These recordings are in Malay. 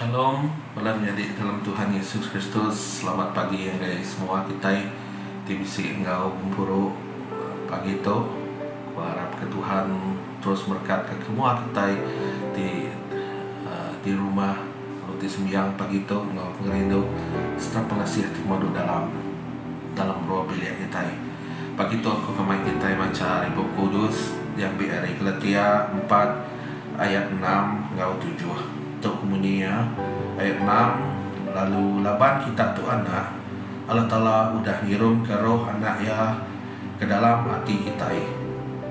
Shalom, malam jadi dalam Tuhan Yesus Kristus. Selamat pagi ya guys semua, kita di bisi engkau bumburu pagi itu. Kuharap ke Tuhan terus berkat ke semua kita di rumah di sembiang pagi itu engkau pengerindu serta pengasih timadu dalam roh bilik kita. Pagi itu aku kemai kita baca Ibu Kudus yang dari Galatia 4 ayat 6 engkau 7. Untuk kemunia ayat 6, lalu laban kita tu anak Allah Ta'ala udah ngirum ke roh anak ya ke dalam hati kita.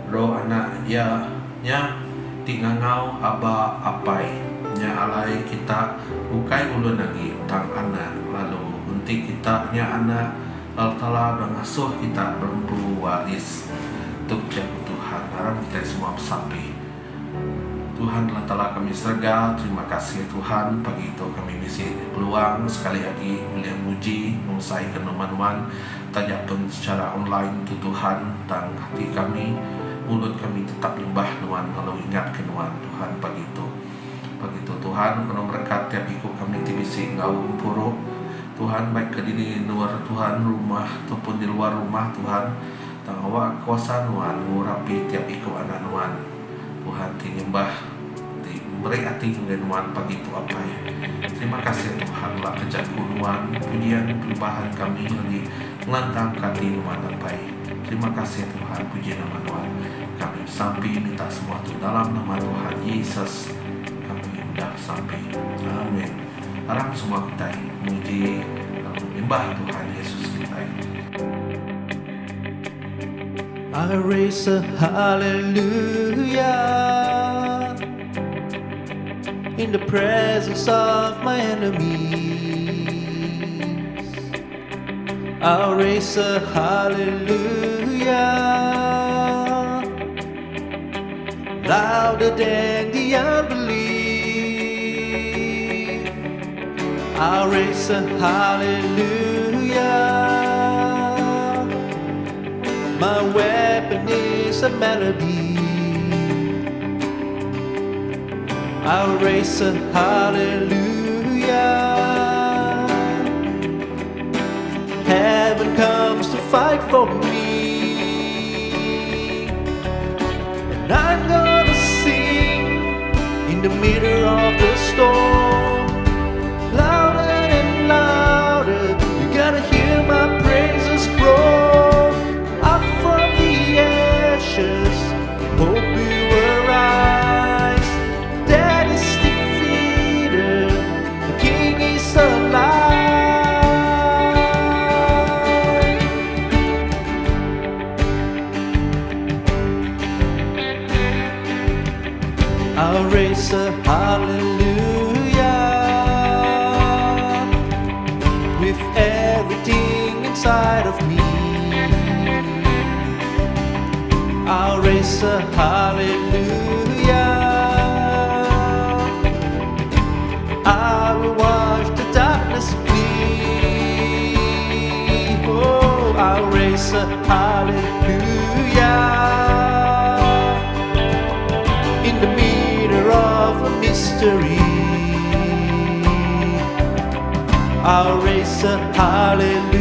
Roh anak ya nya tingangau aba apai nya alai kita bukai ulun lagi tang anak, lalu unti kita nya anak Allah Ta'ala udah ngasuh kita berempu waris untuk jago Tuhan. Harap kita semua bersapi Tuhan Allah Ta'ala kami serga, terima kasih Tuhan. Pagi itu kami bisa peluang sekali lagi boleh muji, mengusahi kenuman-numan tajapun secara online tu Tuhan. Tang hati kami, mulut kami tetap nyembah Tuhan, kalau ingat ke Tuhan pagi itu Tuhan, kena berkat tiap ikut kami tibisi ngau puro Tuhan, baik ke di luar Tuhan rumah ataupun di luar rumah Tuhan. Tang awak kuasa Tuhan, ngurapi tiap ikut anak Tuhan tinyembah di beri hati dengan pagi itu apa ya. Terima kasih Tuhan lah kejaguan pujian perubahan kami lagi melantang kati Tuhan apa ya. Terima kasih Tuhan, puji nama Tuhan. Kami sampai minta semua itu dalam nama Tuhan Yesus kami sudah sampai. Amin. Harap semua kita muji dan menyembah Tuhan Yesus kita. I raise a hallelujah in the presence of my enemies. I'll raise a hallelujah louder than the unbelief. I'll raise a hallelujah. My weapon is a melody. I'll raise a hallelujah. Heaven comes to fight for me, and I'm gonna sing in the middle of the storm, louder and louder. You gotta hear my praises roar. Hope you will rise. Death is defeated, the King is alive. I'll raise a hallelujah with everything inside of me. I'll raise a hallelujah. I will watch the darkness flee. Oh, I'll raise a hallelujah in the middle of a mystery. I'll raise a hallelujah.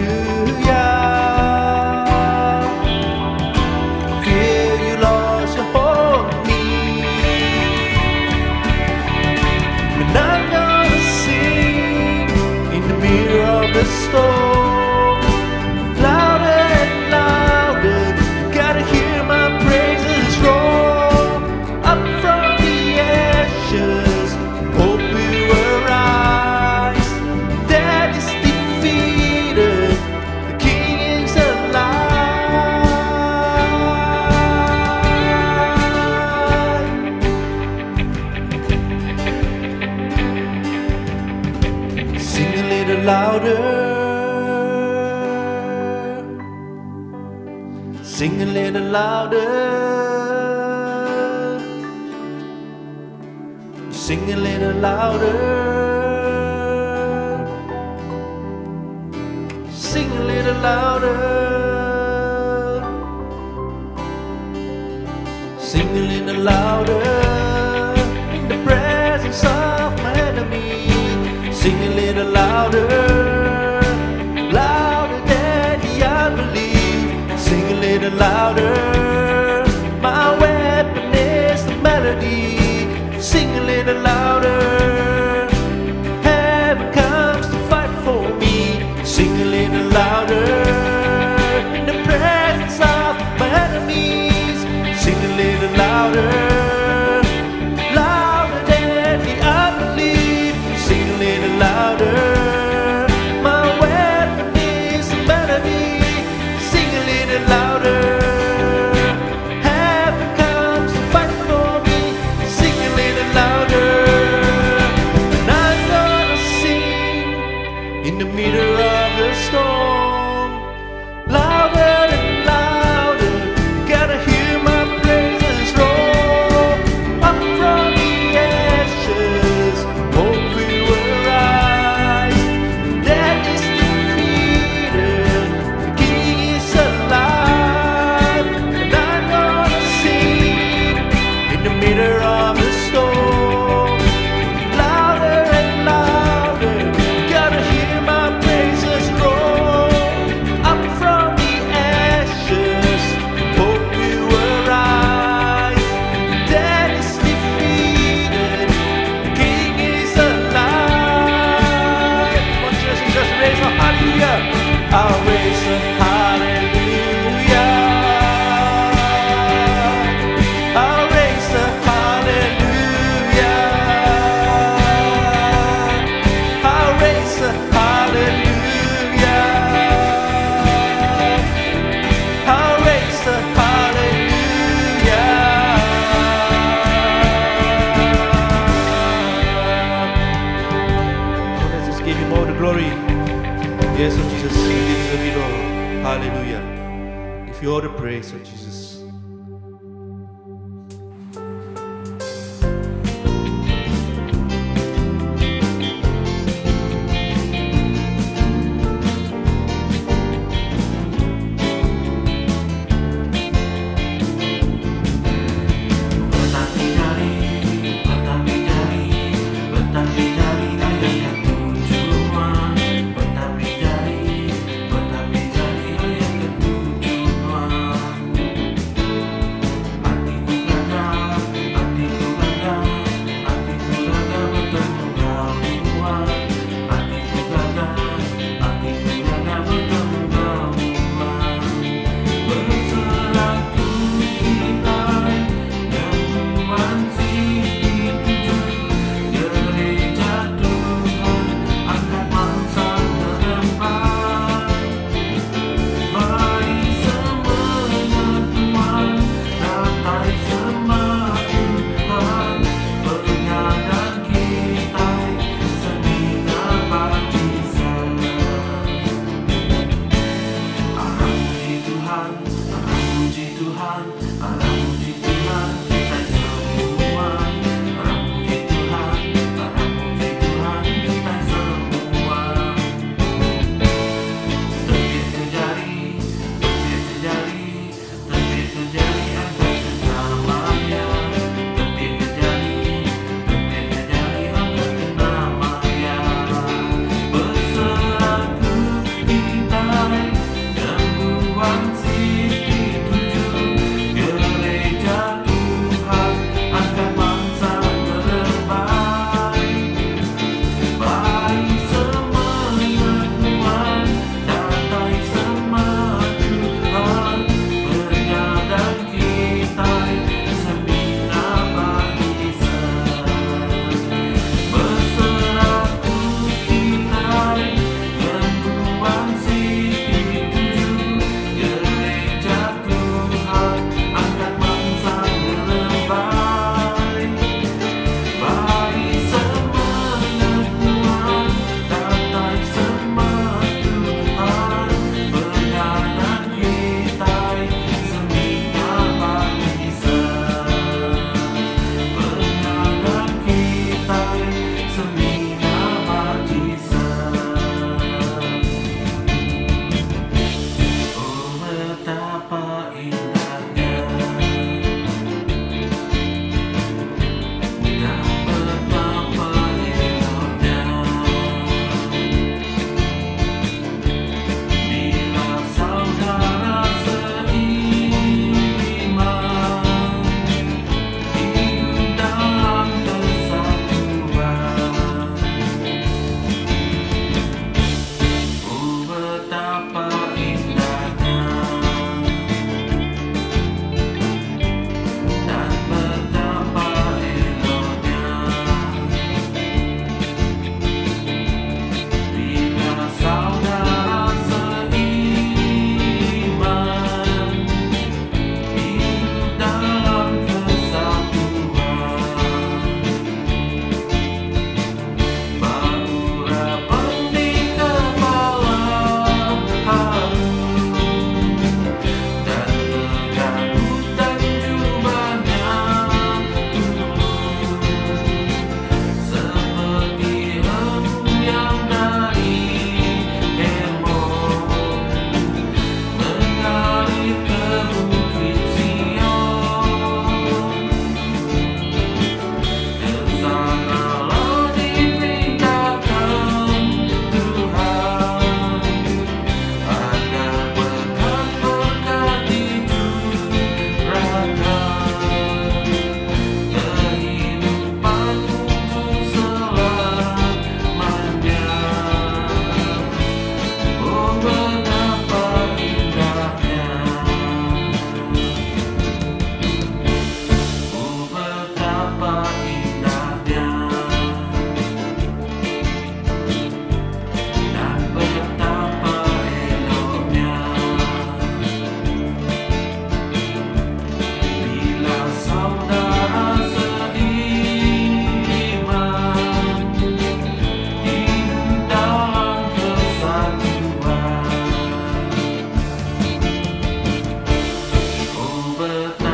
The storm, louder and louder, you gotta hear my praises roar. Up from the ashes, hope we will rise. Death is defeated, the King is alive. Sing a little louder. Sing a little louder. Sing a little louder. Sing a little louder. Sing a little louder in the presence of my enemy. Sing a little louder, louder than the unbelief. Sing a little louder, my weapon is the melody. Sing a little louder, heaven comes to fight for me. Sing a little louder, in the presence of my enemies. Sing a little louder, louder than the unbelief. Sing a little louder, my weapon is the melody. Sing a little louder, heaven comes to fight for me. Sing a little louder, and I'm gonna sing in the middle of the storm. Louder and louder, you gotta hear my praises roll. Up from the ashes, hope we will rise. Death is defeated, the King is alive. And I'm gonna sing in the middle of the storm. Louder and louder, you gotta hear my praises roll. Up from the ashes, hope we will rise. Death is defeated, the King is alive. Come on, church, just raise a hallelujah. I'll raise a hallelujah. I'll raise a hallelujah. I'll raise a hallelujah. I'll raise a hallelujah. Oh, let's just give him all the glory. Yes, oh Jesus, you deserve it all. Hallelujah. Give you all the praise, oh Jesus. Betapa jari ayat ketujuan.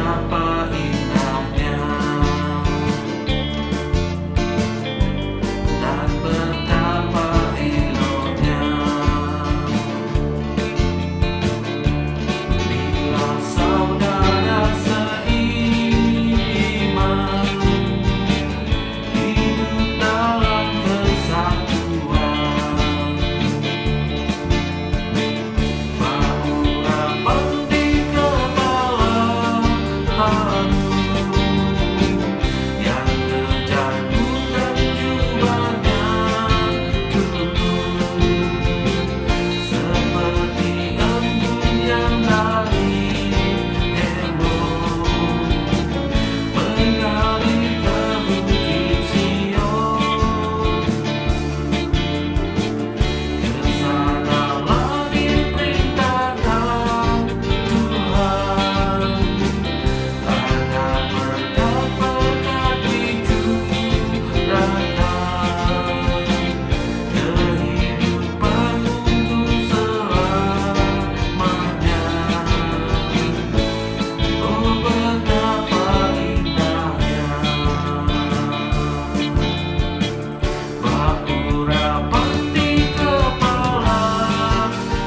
betapa indahnya dan betapa eloknya bila saudara seiman hidup dalam kesatuan. Bahu rapat di kepala haru yang kejar bukan jubahnya turun seperti embun yang dari embun mengalir ke bukit Sion. Kesanalah diperintahkan Tuhan agar berkat-berkat dicurahkan kehidupan untuk selamanya. Oh, betapa indahnya bahu rapat di kepala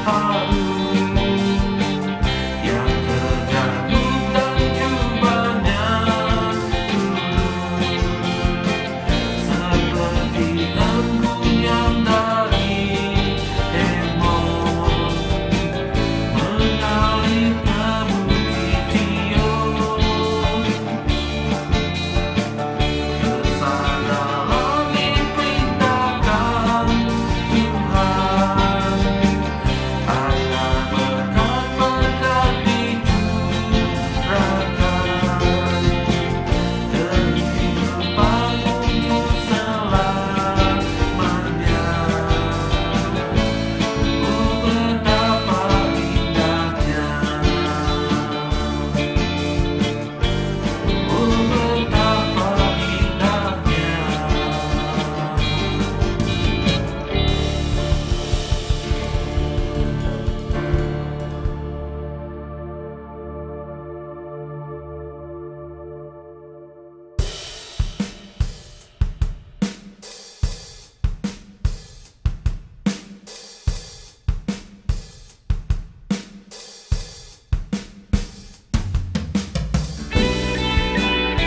haru yang kejar bukan jubahnya turun seperti embun yang dari embun mengalir ke bukit Sion. Kesanalah diperintahkan Tuhan agar berkat-berkat dicurahkan kehidupan untuk selamanya. Oh, betapa indahnya. Oh, betapa indahnya.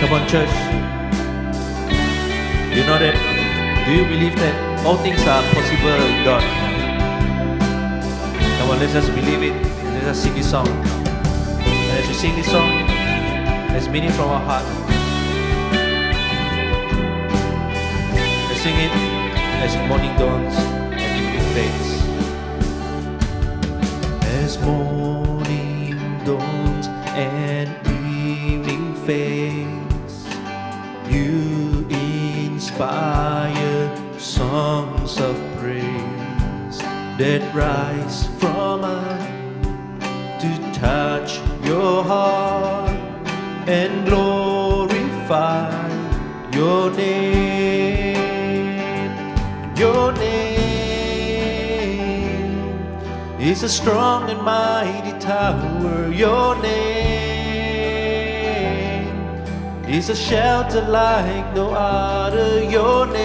Come on, church. You know that? Do you believe that all things are possible in God? Come on, let's just believe it. Let's just sing this song. And as we sing this song, let's mean it from our heart. Let's sing it as morning dawns and evening fades. As morning dawns and evening fades, you inspire songs of praise that rise from us to touch your heart and glorify your name. Your name is a strong and mighty tower. Your name is a shelter like no other. Your name,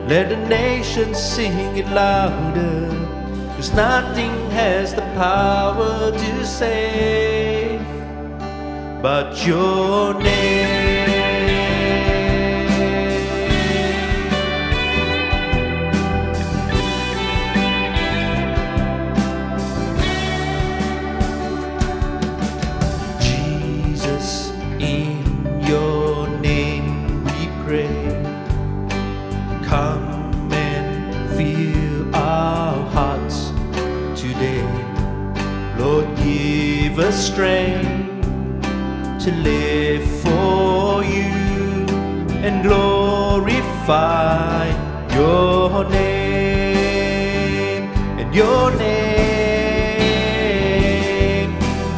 let the nations sing it louder, 'cause nothing has the power to save but your name. Jesus, in your name we pray. Come and fill our hearts today. Lord, give us strength to live for you and glorify your name. And your name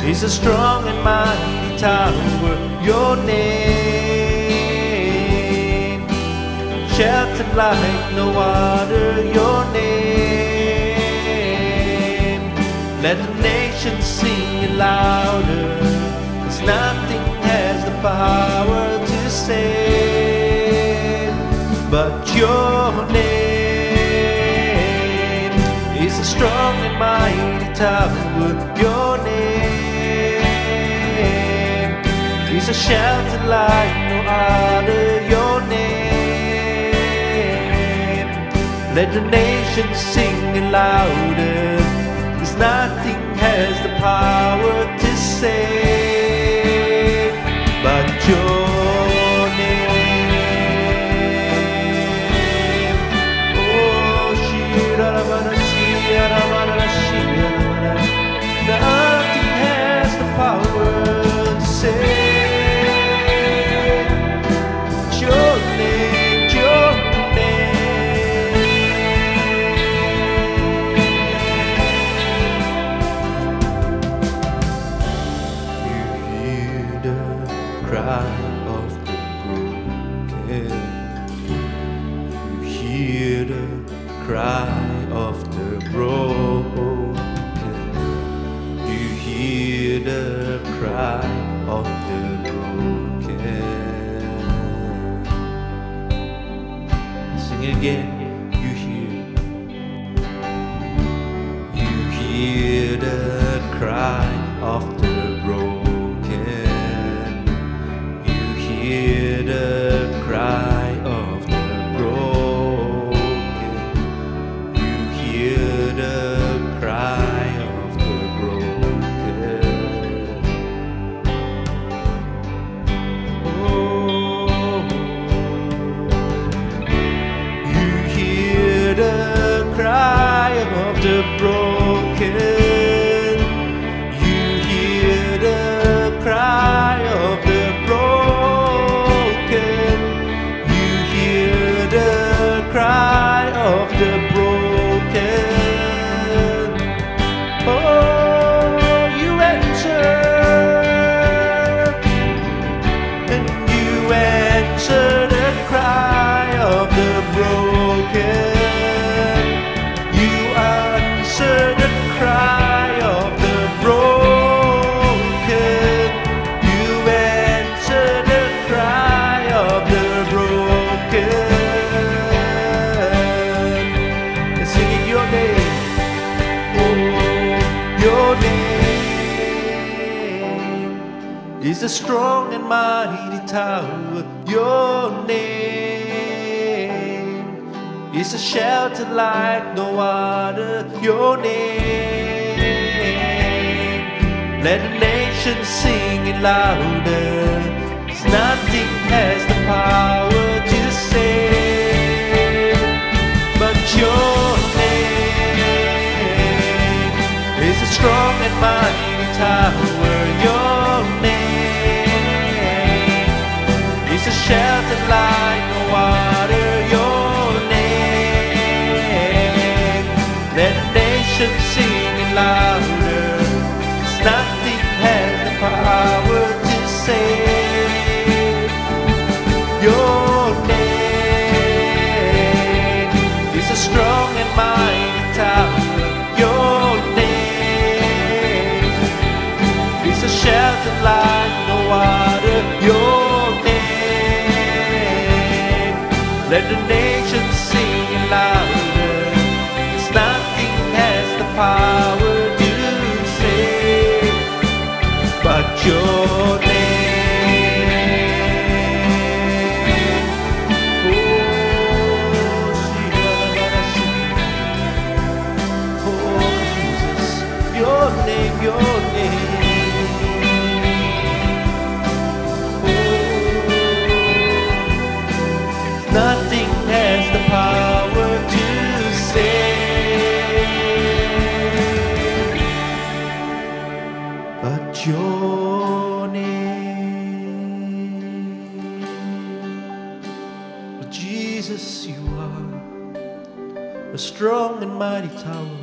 is a strong and mighty tower. Your name, sheltered like no other. Your name, let the nations nations singing louder, 'cause nothing has the power to save but your name. Is a strong and mighty tower. Your name is a shelter like no other. Your name, let the nations sing it louder, 'cause nothing has the power to save but your name. Oh, nothing has the power to save but your name, your name. You hear the cry of the broken. You hear the cry of the broken. You hear the cry of the broken. Sing again. You hear the cry of the broken. You hear the cry of the broken. You hear the cry of the broken. Oh, you hear the cry of the broken. You hear the cry of the broken. You hear the cry of the broken. Oh, you answer, and you answer the cry of the broken. You answer the cry of the broken. You answer the cry of the broken. And singing your name, oh, your name is a strong and mighty tower. Your name is a shelter like no other. Your name, let the nations sing it louder, 'cause nothing has the power to save but your name. Is a strong and mighty tower. Your name is a shelter like no other. Your name, let the nations sing it louder, 'cause nothing has the power to save. Your name is a strong and mighty tower. Your name is a shelter like no other. Your name, let the nations sing it louder, 'cause nothing has the power to save but your name. Oh, Jesus, your name, your name. Nothing has the power to save but your name. But Jesus, you are a strong and mighty tower.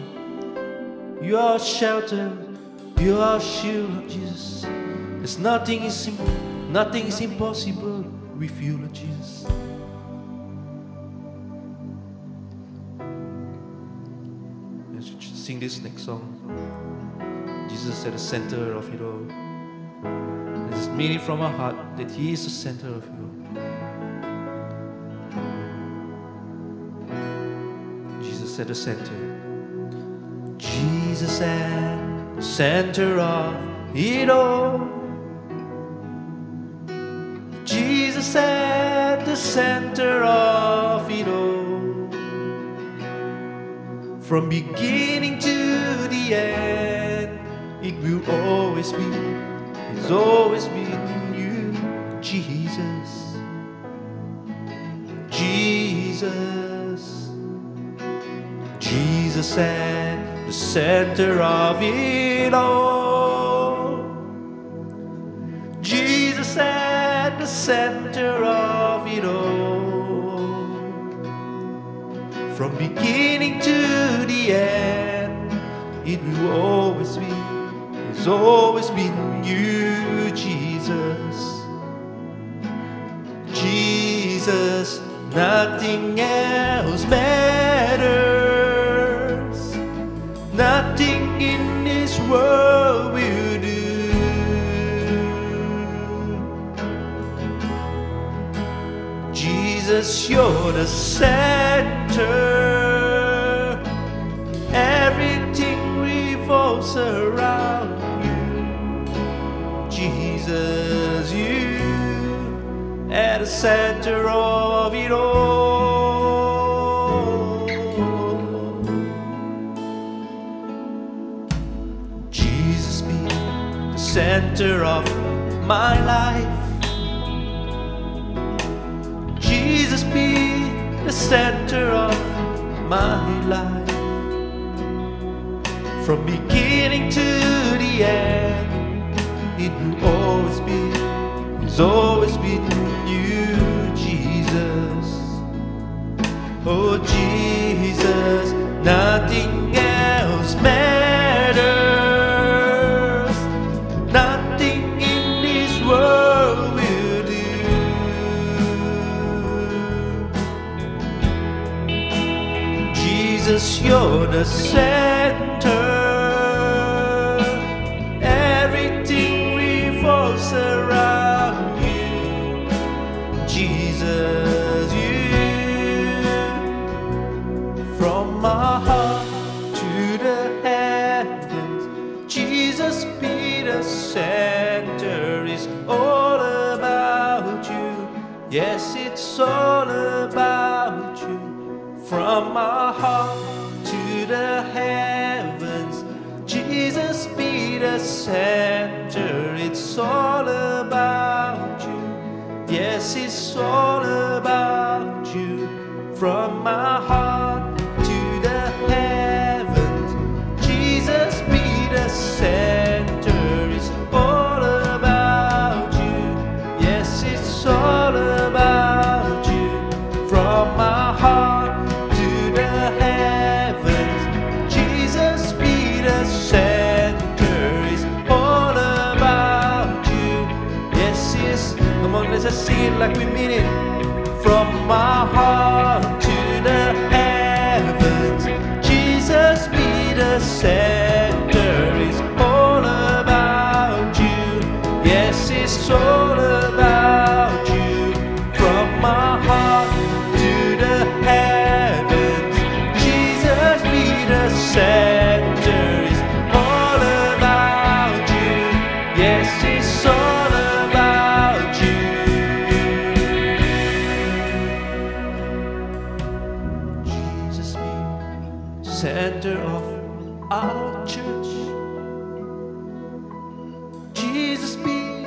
You are shelter, you are shield, Jesus. There's nothing is impossible with you, Lord Jesus. Let's sing this next song. Jesus Jesus at the center of it all. Let's mean it from our heart that He is the center of it all. Jesus at the center. Jesus at the center of it all. Jesus at the center of it all. From beginning to the end, it will always be, it's always been you, Jesus. Jesus. Jesus at the center of it all. Jesus at the center of it all. From beginning to the end, it will always be, it's always been you, Jesus. Jesus, nothing else matters. Nothing in this world will do. Jesus, you're the center. Everything revolves around you. Jesus, you at the center of it all. Jesus, be the center of my life. Jesus, be the center of my life. From beginning to the end, it will always be, it's always been you, Jesus. Oh Jesus, nothing else matters. Nothing in this world will do. Jesus, you're the center. Everything revolves around you. Jesus, you. From my heart to the heavens, Jesus be the center. It's all about you. Yes, it's all about you. From my heart to the heavens, Jesus be the center. It's all about you. Yes, it's all about you. From my heart to the heavens, Jesus be the center. It's all about you. Yes, it's all about you. From my heart to the heavens, Jesus be the center. It's all about you. Yes, it's, come on, let's just sing it like we mean it. From my heart to the heavens, Jesus be the center. It's all about you. Yes, it's all about you. From my heart to the heavens, Jesus be the center. It's all about you. Yes, it's all about you. Jesus be center of our church. Jesus be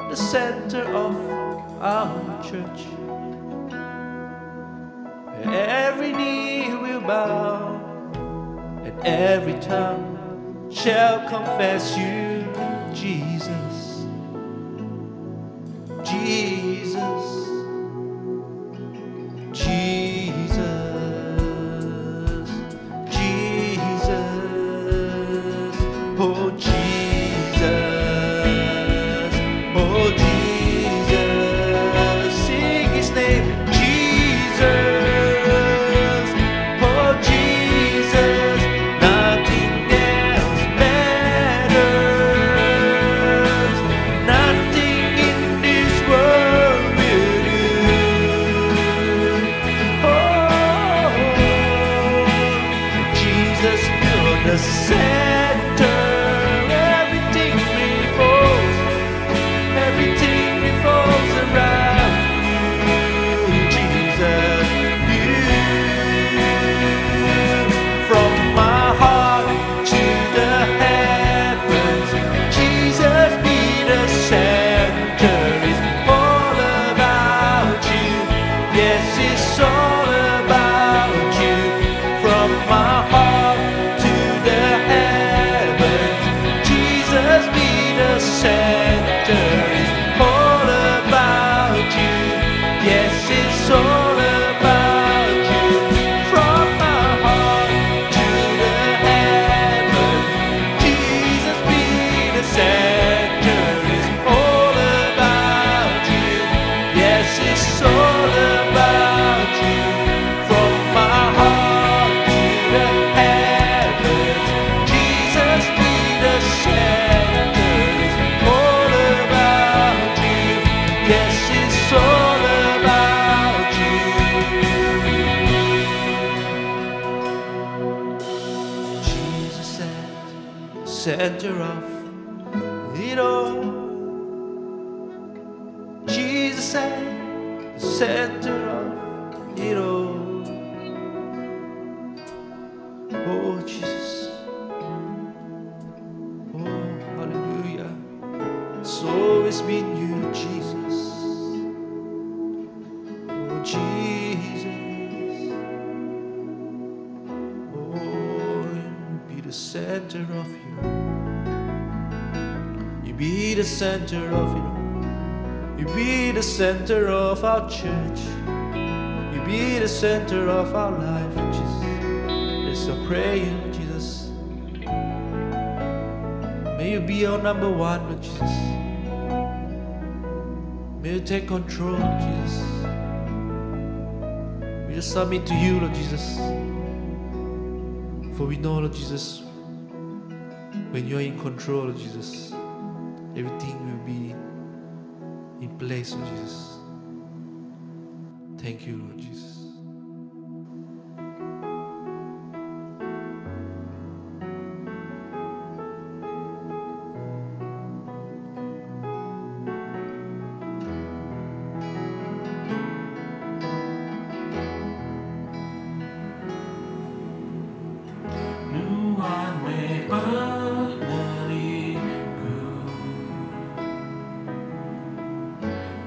the center of our church. Every knee will bow, and every tongue shall confess you, Jesus. Jesus. Jesus. Jesus. Oh Jesus. Oh Jesus. Sing His name, Jesus. Oh Jesus. Nothing else matters. center of it all. Jesus at the center of it all. Oh Jesus, oh hallelujah. It's always been you, Jesus. Oh Jesus, oh you be the center of you. You be the center of it all. You be the center of our church. You be the center of our life, Jesus. It's a prayer, Jesus. May you be our number one, Lord Jesus. May you take control, Jesus. We just submit to you, Lord Jesus. For we know, Lord Jesus, when you are in control, Lord Jesus, everything will be in place, Lord Jesus. Thank you, Lord Jesus. Tuhan memberiku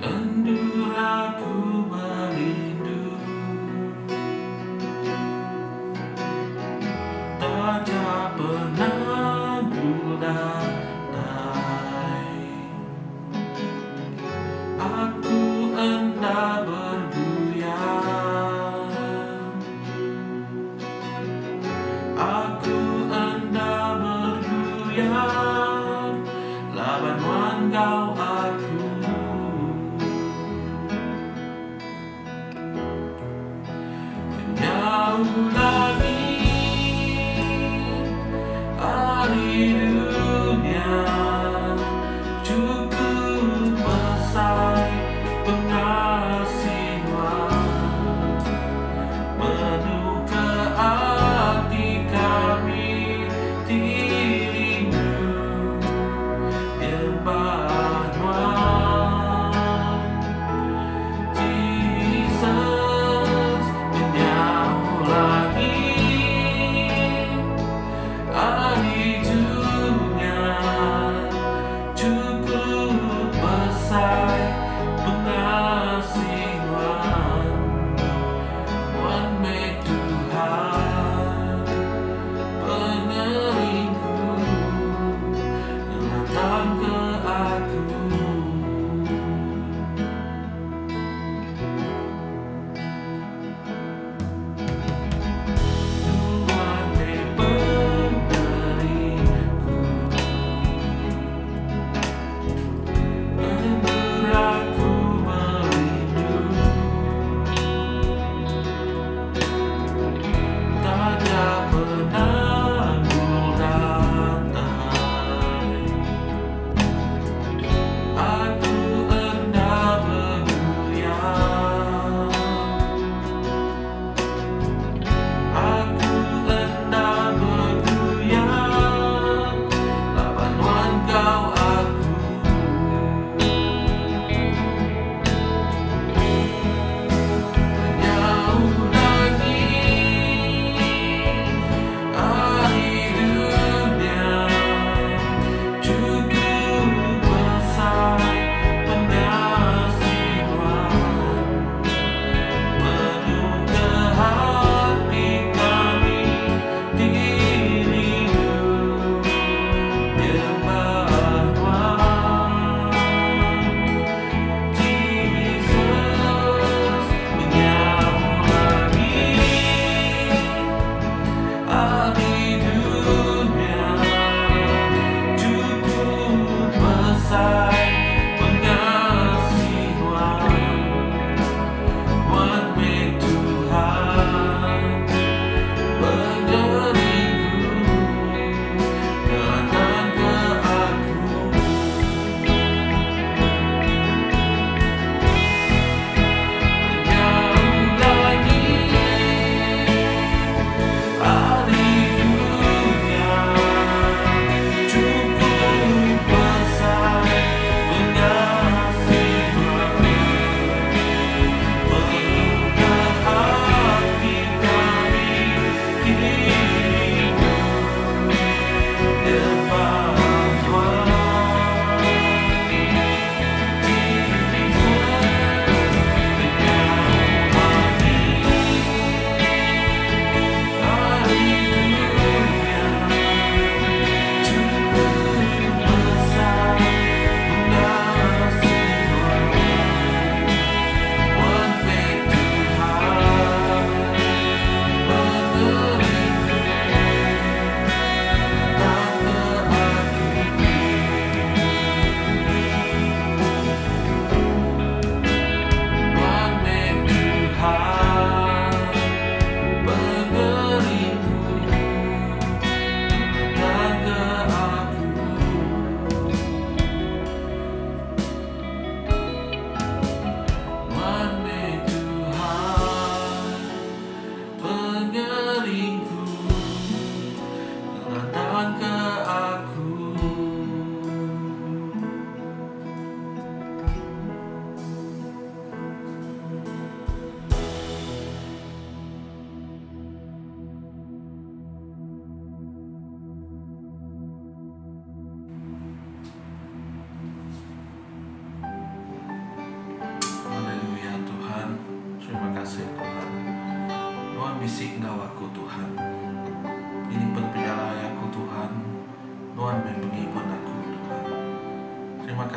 enduraku berlindung, tak pernah berdamai. Aku hendak bergoyang, aku hendak bergoyang, laban engkau aku. Menjauh lagi hari dunia, cukup besar pengasihan, penuh ke hati kami dirimu, Emmanuel. Jesus, menjauh lagi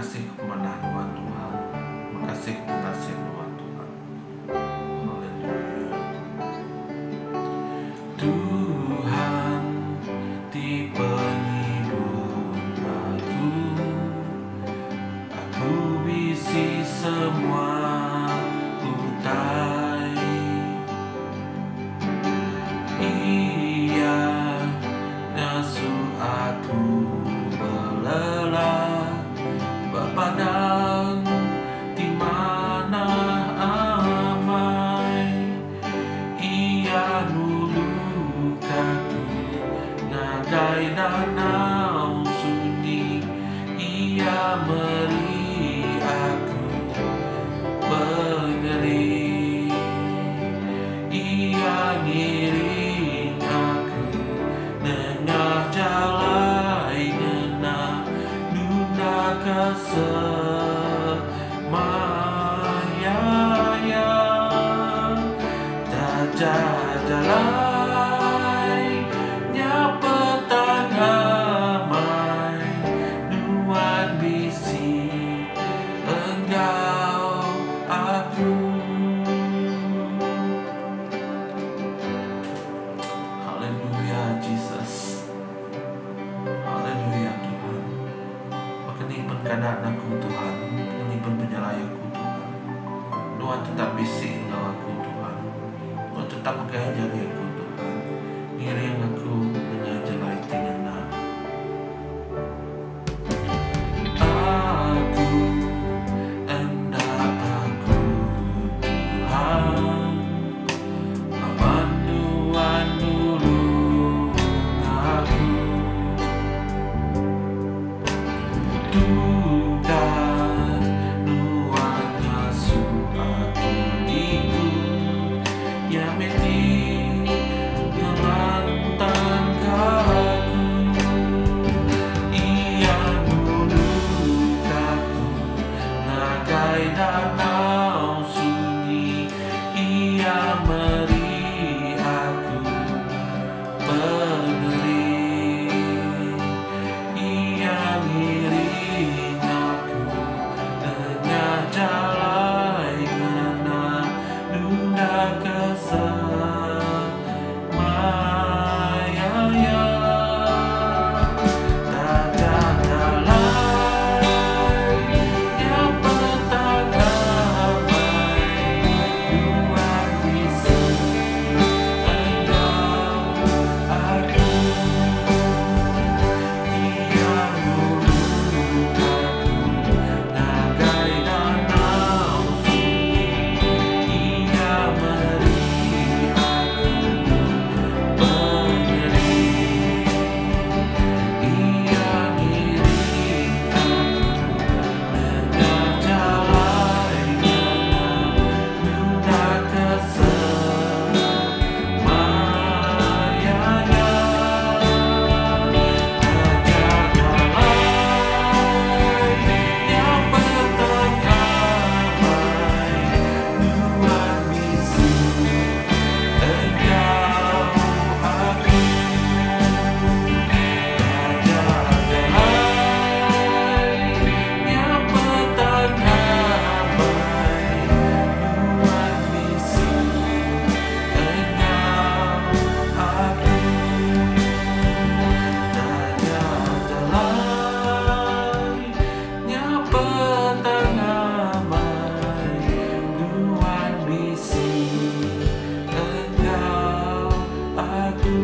kasih kemenangan Tuhan Tuhan. Terima kasih kekasihan Tuhan Tuhan. Haleluya. Tuhan di penghibur aku bisi semua utai. Ia ngasuh aku belelah, berpadang di mana amai. Ia nulung aku ngagai danau sunyi. Ia beri aku berdiri. Ia ngiring aku tengah jalan genah dunia kesemaya. Jajalai nyapa tangamai nuan bisi engkau aku. Haleluya Jesus. Haleluya Tuhan. Pakenipan kanan aku Tuhan, pakenipan penyelayaku Tuhan. Tuhan tetap bisi engkau aku Tuhan. Tuhan tetap mengajari aku Tuhan. Ngiring aku dengan jelai tingena. Aku hendak aku Tuhan, amanduan nulung aku. Tuhan nuan ngasuh aku ikut, ya meti ngelantang aku. Ia nulung aku ngagai danau sunyi. Ia beri aku berdiri. Ia ngiring aku tengah jalan genah dunia kesemaya. Jajalai yang pertangamai nuan bisi engkau aku. Ia nulung aku ngagai danau sunyi. Ia beri aku berdiri. Ia ngiring aku tengah jalan genah dunia kesemaya. Jajalai yang pertangamai nuan bisi engkau aku. Jajalai yang pertangamai nuan bisi engkau aku. Jajalai yang pertangamai nuan bisi engkau aku.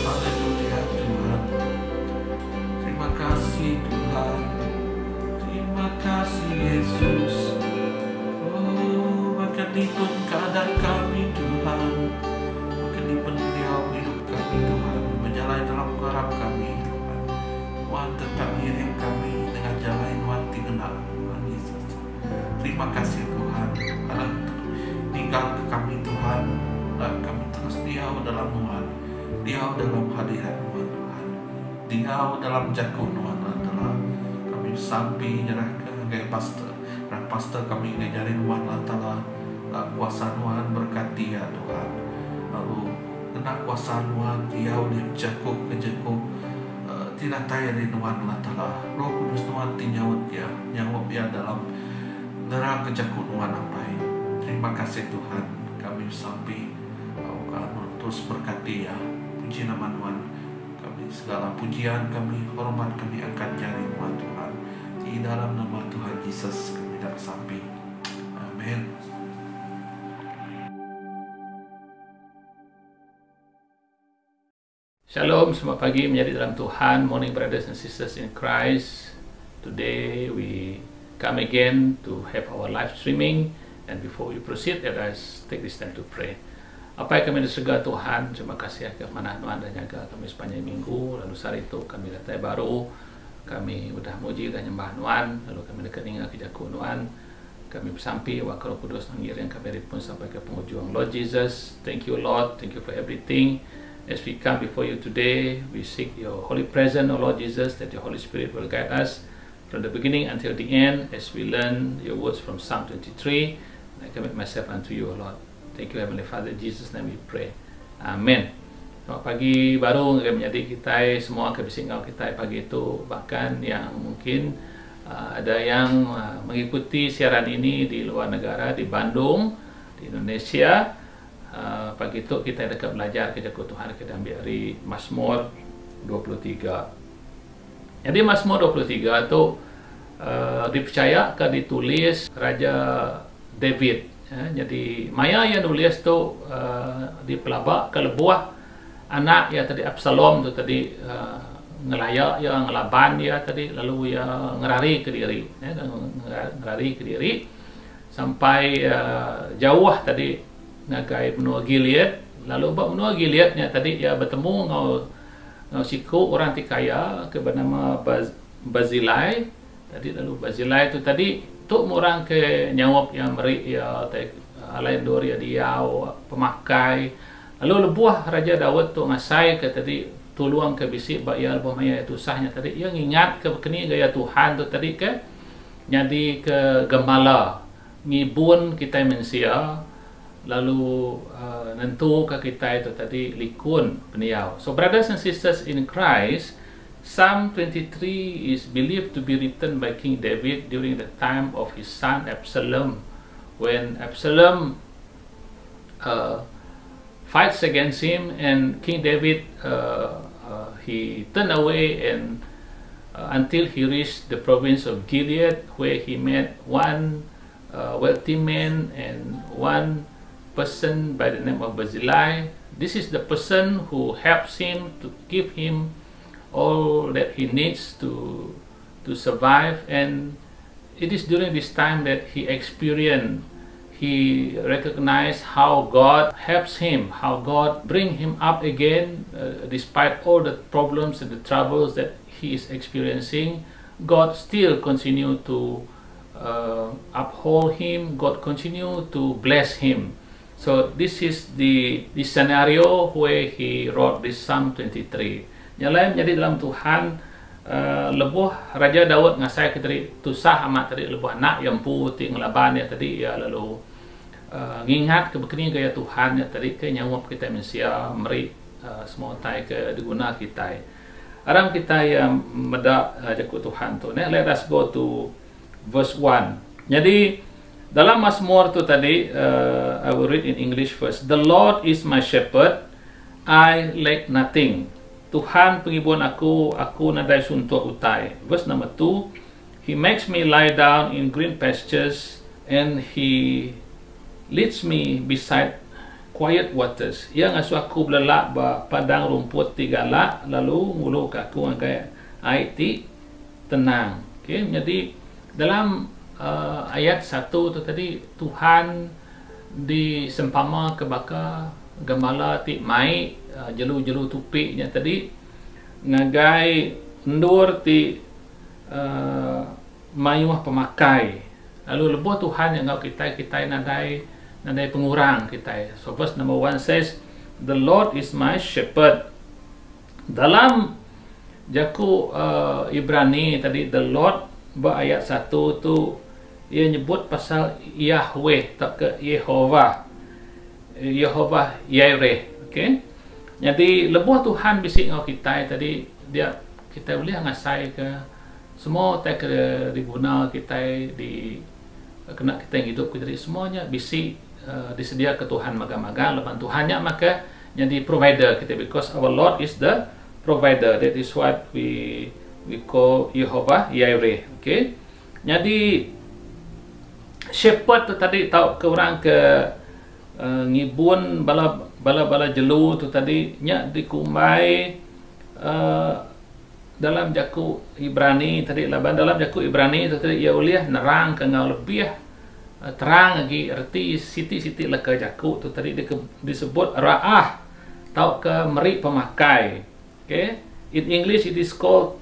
Haleluya Tuhan. Terima kasih Tuhan. Terima kasih Yesus. Oh, pakenipan keadaan kami Tuhan. Pakenipan beliau hidup kami Tuhan. Menjalani dalam garap kami Tuhan. Tuhan tetap ngiring kami dengan jalan Tuhan tinggal Tuhan Yesus. Terima kasih Tuhan. Karena tinggal ke kami Tuhan. Dan kami terus diau dalam Tuhan. Diau dalam hadirat Tuhan Tuhan. Diau dalam jago Tuhan adalah kami sampai nyerahkan kayak pastor. Dan pastor kami ngajarin Tuhan adalah kuasa Tuhan berkati ya Tuhan. Lalu kena kuasa Tuhan diau dia jago ke jago tinatai rinuan lah tala Roh Kudus Tuhan tinyawut ya nyawut ya dalam neraka jakut nuan ampai. Terima kasih Tuhan, kami sampai terus berkati ya, puji nama Tuhan. Kami segala pujian kami, hormat kami akan jari Tuhan Tuhan. Di dalam nama Tuhan Yesus kami dah sampai. Amin. Shalom, selamat pagi menjadi dalam Tuhan. Morning brothers and sisters in Christ. Today we come again to have our live streaming. And before we proceed, let us take this time to pray. Apa yang kami diserga Tuhan, terima kasih kepada Tuhan dan jaga kami sepanjang minggu. Lalu hari itu kami datang baru, kami sudah muji dan nyembah Tuhan. Lalu kami dekat dengan kejaku Tuhan. Kami bersampai wakil Roh Kudus mengirim kami pun sampai ke penghujung. Lord Jesus, thank you Lord, thank you for everything. As we come before you today, we seek your holy presence, O Lord Jesus, that your Holy Spirit will guide us from the beginning until the end as we learn your words from Psalm 23. I commit myself unto you, O Lord. Thank you, Heavenly Father. In Jesus' name we pray. Amen. Selamat pagi baru menjadi kita semua kebisingau kita pagi itu, bahkan yang mungkin ada yang mengikuti siaran ini di luar negara, di Bandung, di Indonesia. Pagi itu kita dekat belajar kejaku Tuhan kita ambil dari Mazmur 23. Jadi Mazmur 23 itu dipercaya ke ditulis Raja David. Jadi Maya yang nulis tu di pelabak ke lebuah anak ya tadi Absalom tu tadi ngelayak ya ngelaban ya tadi lalu ya ngerari ke diri ngerari ke diri sampai jauh tadi nagai benua Gilead. Lalu benua Gileadnya tadi ya bertemu ngau siku orang tikaya ke bernama Barzillai tadi. Lalu Barzillai tu tadi tu orang ke nyawap yang meri ya alain dor ya dia pemakai. Lalu lebuah Raja Daud tu ngasai ke tadi tuluang ke bisik bak ya lebuah maya itu sahnya tadi yang ingat ke kini gaya Tuhan tu tadi ke jadi ke gembala ngibun kita manusia lalu nentu ke kita itu tadi likun peniau. So brothers and sisters in Christ, Psalm 23 is believed to be written by King David during the time of his son Absalom. When Absalom fights against him, and King David he turned away and until he reached the province of Gilead, where he met one wealthy man and one person by the name of Barzillai. This is the person who helps him to give him all that he needs to survive. And it is during this time that he recognized how God helps him, how God bring him up again despite all the problems and the troubles that he is experiencing. God still continue to uphold him. God continue to bless him. So this is the scenario where he wrote this Psalm 23. Yang lain menjadi dalam Tuhan lebuh Raja Daud ngasai ke tadi tusah amat tadi lebuh anak yang putih ngelaban ya tadi ya lalu ngingat ke begini gaya Tuhan ya tadi ke nyawap kita manusia meri semua tai ke diguna kita aram kita yang medak jaku Tuhan tu. Let us go to verse 1. Jadi dalam Mazmur tu tadi I will read in English first. The Lord is my shepherd, I lack nothing. Tuhan penghibur aku nadai suntuk utai. Verse number 2, He makes me lie down in green pastures and He leads me beside quiet waters. Yang asu aku belelak ba padang rumput tigala lalu ngulu aku angkai air ti tenang. Okay, jadi dalam ayat 1 tu tadi Tuhan disempama ke baka gembala ti mai jelu-jelu tupiknya tadi ngagai ndur ti mayuah pemakai. Lalu lebuh Tuhan yang ngau kita nadai pengurang kita. So verse number 1 says, The Lord is my shepherd. Dalam jaku Ibrani tadi the Lord ayat 1 tu ia nyebut pasal Yahweh tak ke Yehovah Yireh. Okay, jadi lebuh Tuhan bisik ngau kita tadi dia kita boleh ngasai ke semua tak kena diguna kita di kena kita hidup kita semuanya bisi disedia ke Tuhan magang-magang lepas Tuhannya maka jadi provider kita, because our Lord is the provider. That is what we call Jehovah Jireh. Okay, jadi shepherd tu tadi tahu ke orang ke ngibun bala jelu tu tadi nya dikumbai dalam jaku Ibrani tadi laban dalam jaku Ibrani tu tadi ia uliah nerang ke ngau lebih terang lagi erti siti-siti leka jaku tu tadi disebut ra'ah tau ke meri pemakai. Okay, in English it is called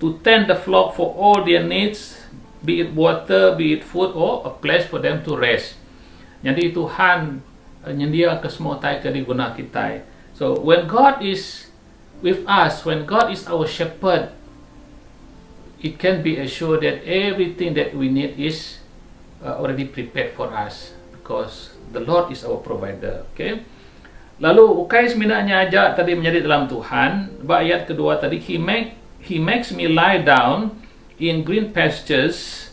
to tend the flock for all their needs, be it water, be it food, or a place for them to rest. Jadi Tuhan nyedia ke semua tai ke diguna kita. So when God is with us, when God is our shepherd, it can be assured that everything that we need is already prepared for us, because the Lord is our provider. Okay. Lalu ukai seminanya aja tadi menjadi dalam Tuhan. Ayat kedua tadi, He makes me lie down in green pastures.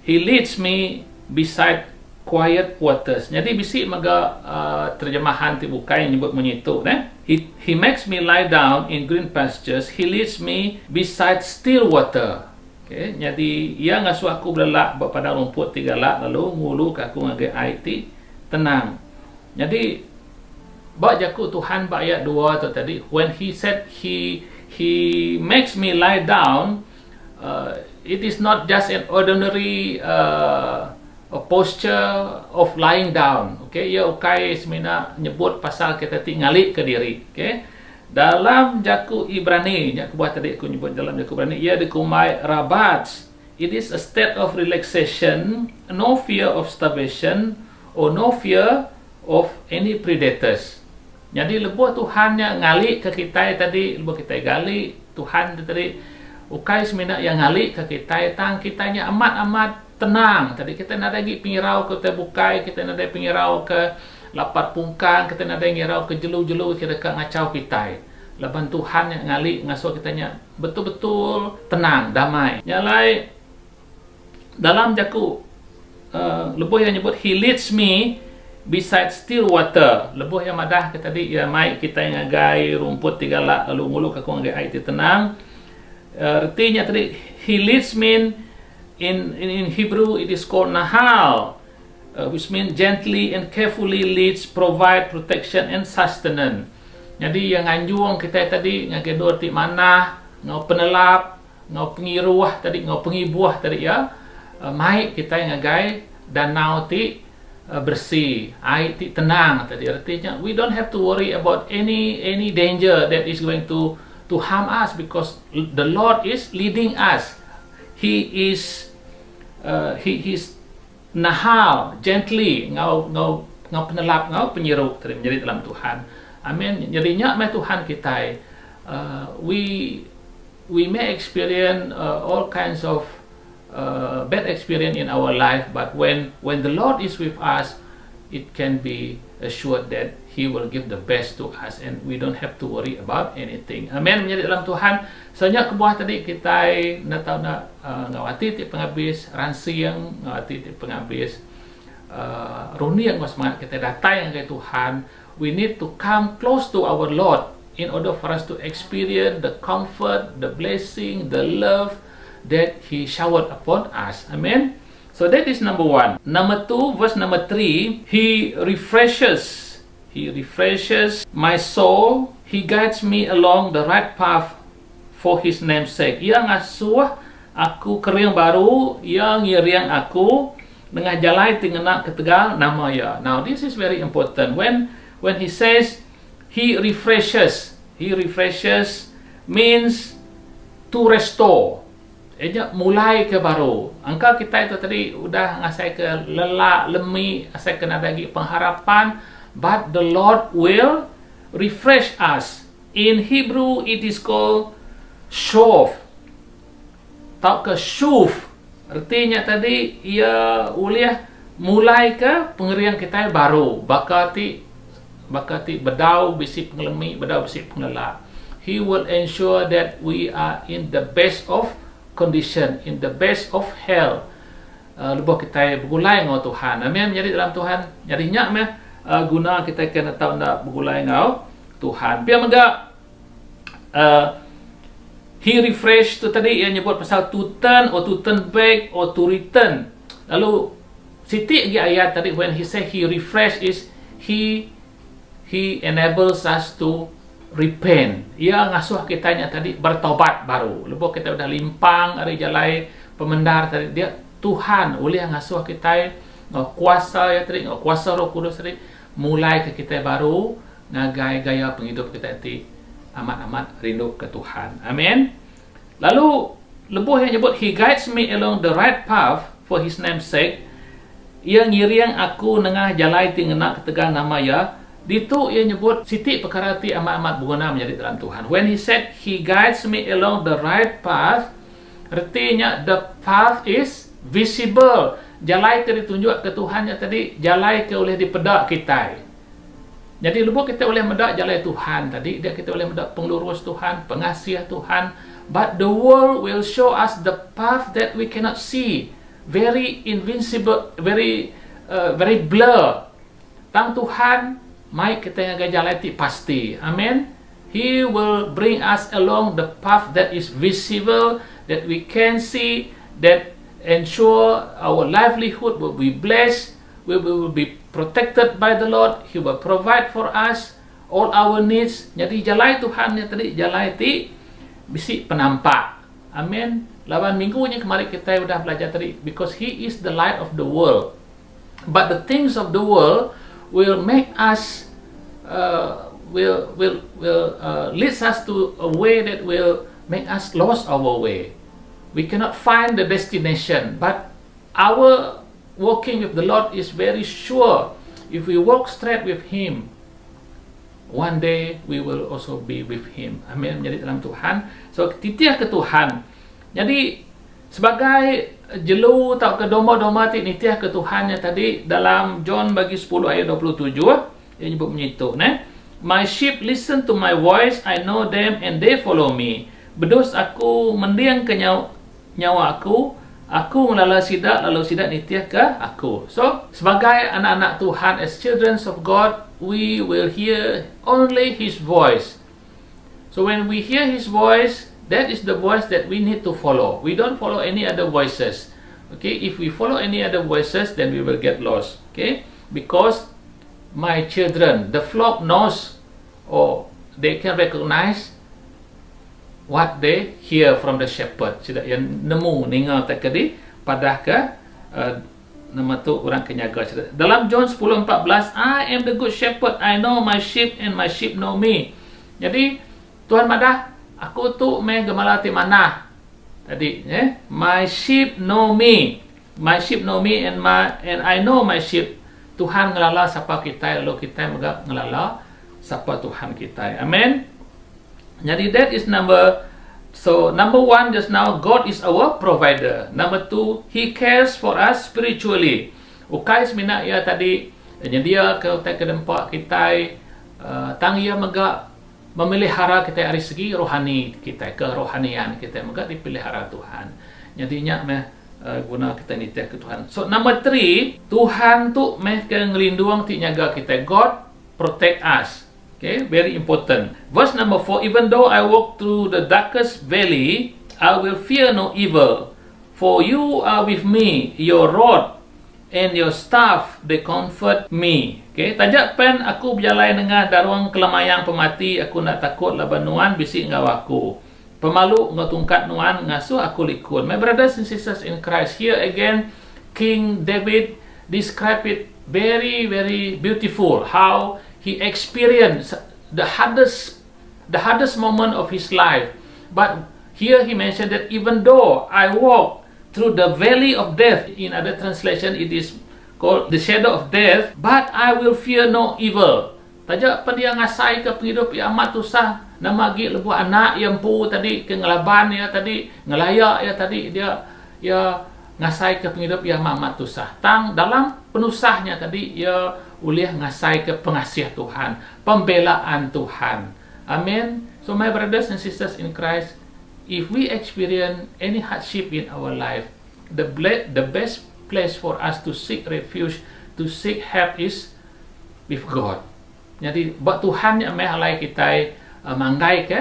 He leads me beside quiet waters. Jadi bisi maga terjemahan ti bukai nyebut menyitu He makes me lie down in green pastures. He leads me beside still water. Okay, jadi ia ngasuh aku belak pada rumput tigalak lalu ngulu aku ngagai air ti tenang. Jadi jaku Tuhan ayat 2 tu tadi, when he said he makes me lie down, it is not just an ordinary a posture of lying down. Okay, ia ukai semina nyebut pasal kita tinggali ke diri. Okay, dalam jaku Ibrani, jaku buat tadi aku nyebut dalam jaku Ibrani, ia dikumai rabat. It is a state of relaxation, no fear of starvation, or no fear of any predators. Jadi lebuh Tuhan yang ngali ke kita tadi, lebuh kita gali Tuhan tadi ukai semina yang ngali ke kita tang kitanya amat tenang. Tadi kita nak lagi pingirau ke bukai, kita nak pingirau ke lapat pungkang, kita nak ngirau ke jelu-jelu kita ke ngacau kita. Leban Tuhan yang ngali ngasuh kitanya betul-betul tenang, damai. Nyalai dalam jaku lebuh yang nyebut he leads me beside still water. Lebuh yang madah kita tadi ya mai kita yang ngagai rumput tigalak lalu ngulu aku ngagai air tenang. Artinya tadi he leads me in Hebrew it is called nahal, which means gently and carefully leads, provide protection and sustenance. Jadi yang anjuang kita tadi ngagai dua ti mana ngau penelap ngau pengiruah tadi ngau pengibuah tadi ya mai kita yang ngagai danau ti bersih, air tenang tadi. Artinya we don't have to worry about any danger that is going to harm us, because the Lord is leading us. He is nahal, gently ngau penelap ngau penyeru tadi menjadi dalam Tuhan. Amin. Jadinya mai Tuhan kita we may experience all kinds of bad experience in our life, but when the Lord is with us, it can be assured that He will give the best to us, and we don't have to worry about anything. Amen. Menjadi dalam Tuhan. Soalnya kebuah tadi kita nak tahu nak ngawati ti penghabis ransiang, ngawati ti penghabis runi yang semangat kita datang ke Tuhan. We need to come close to our Lord in order for us to experience the comfort, the blessing, the love that He showered upon us. Amen. So that is number 1. Number 2, verse number 3, He refreshes my soul. He guides me along the right path for His name's sake. Ia ngasuh aku kering baru, ia ngiriang aku dengan jalan tinggal ketegal nama ya. Now this is very important. When He says He refreshes means to restore. Mulai ke baru. Angka kita itu tadi udah ngasai ke lelak, lemi, asai kena lagi pengharapan, but the Lord will refresh us. In Hebrew it is called shov. Tau ke shuf. Artinya tadi ia uliah mulai ke pengerian kita baru. Bakati bedau bisi pengelemi, bedau bisi pengelak. He will ensure that we are in the best of condition, in the best of health. Lepas kita bergulai dengan Tuhan. Amin. Jadi dalam Tuhan, jadinya guna kita kena tahu nak bergulai dengan Tuhan. Biar megak he refresh tu tadi, ia nyebut pasal to turn or to turn back or to return. Lalu sitik lagi ayat tadi, when he say he refresh is he enables us to repent. Ia ngasuh kitanya tadi bertobat baru. Lepas kita udah limpang hari jalai pemendar tadi, dia Tuhan boleh ngasuh kita kuasa ya tadi, kuasa Roh Kudus tadi mulai ke kita baru ngagai gaya penghidup kita tadi amat-amat rindu ke Tuhan. Amin. Lalu lebuh yang nyebut he guides me along the right path for his name's sake. Ia ngiriang aku nengah jalai tingena ketegang nama ya. Ditu ia nyebut sitik perkara ti amat-amat berguna menjadi dalam Tuhan. When he said he guides me along the right path, artinya the path is visible. Jalai ke ditunjuk ke Tuhan yang tadi, jalai ke oleh dipedak kita. Jadi lupa kita boleh medak jalai Tuhan tadi, dia kita boleh medak penglurus Tuhan, pengasih Tuhan. But the world will show us the path that we cannot see. Very invincible, very blur. Tang Tuhan mai kita ngagai jalai ti pasti. Amin. He will bring us along the path that is visible, that we can see, that ensure our livelihood will be blessed, we will be protected by the Lord. He will provide for us all our needs. Jadi jalai Tuhan yang tadi, jalai ti bisi penampak. Amin. Lawan minggunya kemarin kita sudah belajar tadi, because he is the light of the world. But the things of the world will make us leads us to a way that will make us lost our way. We cannot find the destination, but our walking with the Lord is very sure. If we walk straight with Him, one day we will also be with Him. Amin. Jadi dalam Tuhan, so titiah ke Tuhan. Jadi sebagai jelu atau ke domba-domba nitiah ke Tuhannya tadi dalam John bagi 10 ayat 27, dia nyebut menyitu, my sheep listen to my voice, I know them and they follow me. Bedus aku mendiang ke nyawa aku melala sidak, lalu sidak nitiah ke aku. So, sebagai anak-anak Tuhan, as children of God, we will hear only His voice. So, when we hear His voice, that is the voice that we need to follow. We don't follow any other voices. Okay, if we follow any other voices, then we will get lost. Okay, because my children, the flock knows, or they can recognize what they hear from the shepherd. Tidak yang nemu ningal tak kedi padah ke nama tu orang kenyaga. Dalam John 10:14, I am the good shepherd, I know my sheep and my sheep know me. Jadi Tuhan madah aku tu gemala ti mana tadi, my sheep know me, my sheep know me and I know my sheep. Tuhan ngelala siapa kita, lalu kita juga ngelala siapa Tuhan kita. Amen. Jadi that is number one, just now, God is our provider. Number two, He cares for us spiritually. Ukais mina ia tadi dia ke dempak kita tang ia mega memelihara kita dari segi rohani kita, kerohanian kita mega dipelihara Tuhan. Jadinya guna kita nitiah ke Tuhan. So number three, Tuhan tu ke ngelindung ti nyaga kita. God protect us. Okay, very important. Verse number 4, even though I walk through the darkest valley, I will fear no evil. For you are with me, your rod and your staff, they comfort me. Okay, tajak pen aku berjalan dengan daruang kelamayang pemati, aku nak takut laban nuan bisik ngawaku. Pemalu ngatungkat nuan ngasuh aku likun. My brothers and sisters in Christ, here again, King David described it very, very beautiful, how he experienced the hardest moment of his life. But here he mentioned that even though I walk through the valley of death, in other translation it is called the shadow of death, but I will fear no evil. Tajak pa dia ngasai ke penghidup yang amat usah namagi lebu anak yang pu tadi ke ngelaban ya tadi ngelaya ya tadi dia ngasai ke penghidup yang amat usah. Tang dalam penusahnya tadi ia ulih ngasai ke pengasiah Tuhan, pembelaan Tuhan. Amin. So my brothers and sisters in Christ, if we experience any hardship in our life, the best place for us to seek refuge, to seek help is with God. Jadi buat Tuhan yang halai kita manggai ke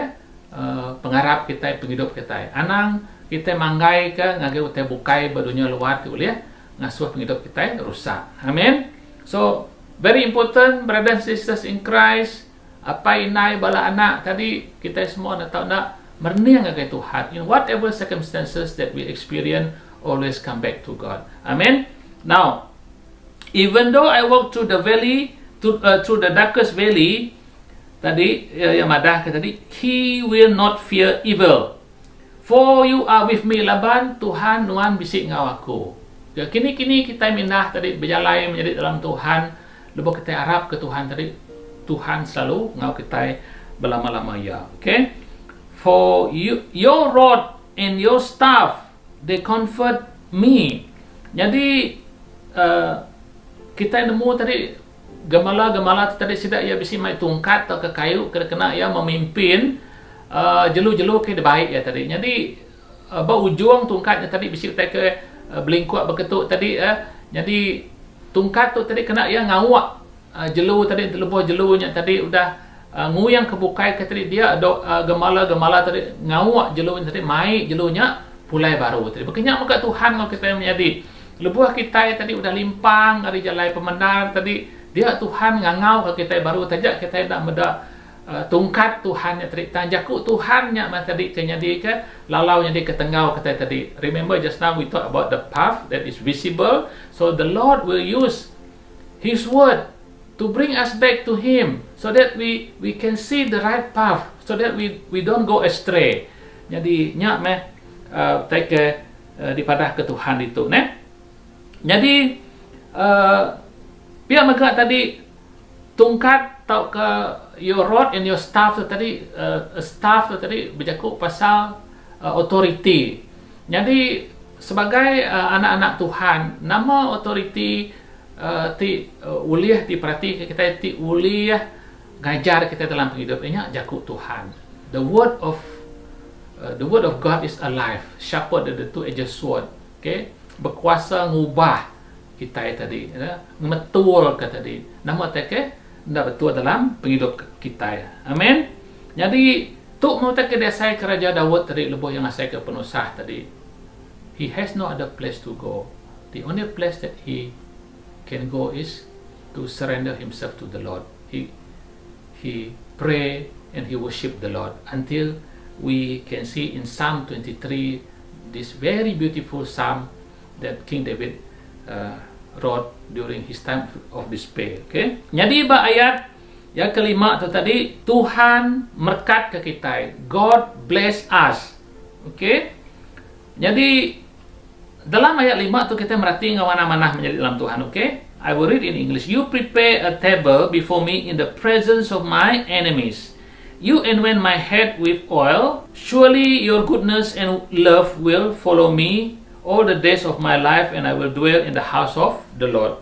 pengarap kita, penghidup kita. Anang kita manggai ke ngage utai bukai berdunia luar tu boleh ngasuh penghidup kita rusak. Amin. So very important, brothers and sisters in Christ. Apa inai bala anak tadi kita semua nak tahu nak merniang ke Tuhan. In whatever circumstances that we experience, always come back to God. Amen. Now, even though I walk through the valley, through the darkest valley, tadi yang madah tadi, He will not fear evil. For you are with me, laban Tuhan nuan bisik ngau aku. Ya, kini kita minah tadi berjalan menjadi dalam Tuhan, lepas kita harap ke Tuhan tadi. Tuhan selalu ngau kita berlama-lama ya. Okay? For you, your rod and your staff, they comfort me. Jadi kita nemu tadi gemala tadi sidak ia bisi mai tungkat atau ke kayu kena ia memimpin jelu-jelu ke baik ya tadi. Jadi ujung tungkatnya tadi bisi kita ke belingkuat berketuk tadi jadi tungkat tu tadi kena ia ngawak jelu tadi terlebuh jelunya tadi udah nguyang kebukai ke tadi dia ada gemala tadi ngawak jelunya tadi mai jelunya pulai baru tadi berkenyak muka Tuhan kalau kita menjadi lebuh kita tadi udah limpang dari jalan pemenang tadi dia Tuhan ngangau ke kita baru tajak kita nak meda tungkat Tuhan yang tadi tanjaku Tuhan yang tadi kenyadi ke lalau yang di ketengau kita tadi. Remember just now we talk about the path that is visible, so the Lord will use His word to bring us back to Him, so that we can see the right path, so that we don't go astray. Jadi nyak meh take dipadah ke Tuhan itu ne. Jadi biar mereka tadi tungkat tau ke your rod and your staff tu tadi staff tu tadi bercakap pasal authority. Jadi sebagai anak-anak Tuhan, nama authority uliah diperhati kita uliah ngajar kita dalam hidupnya jakut Tuhan. The word of God is alive, sharper than the two-edged sword. Okay, berkuasa ngubah kita tadi, metul ke tadi. Nama teke ndak betul dalam penghidup kita. Amin. Jadi tu mau teke desai Raja Daud tadi lebuh yang asai ke penusah tadi. He has no other place to go. The only place that he can go is to surrender himself to the Lord. He pray and he worship the Lord until we can see in Psalm 23 this very beautiful psalm that King David wrote during his time of despair. Okay? Jadi ayat yang kelima tu tadi, Tuhan berkat ke kita. God bless us. Okay? Jadi dalam ayat 5 tu kita merhati ngawana-mana menjadi dalam Tuhan. Okay? I will read in English. You prepare a table before me in the presence of my enemies. You anoint my head with oil. Surely your goodness and love will follow me all the days of my life, and I will dwell in the house of the Lord.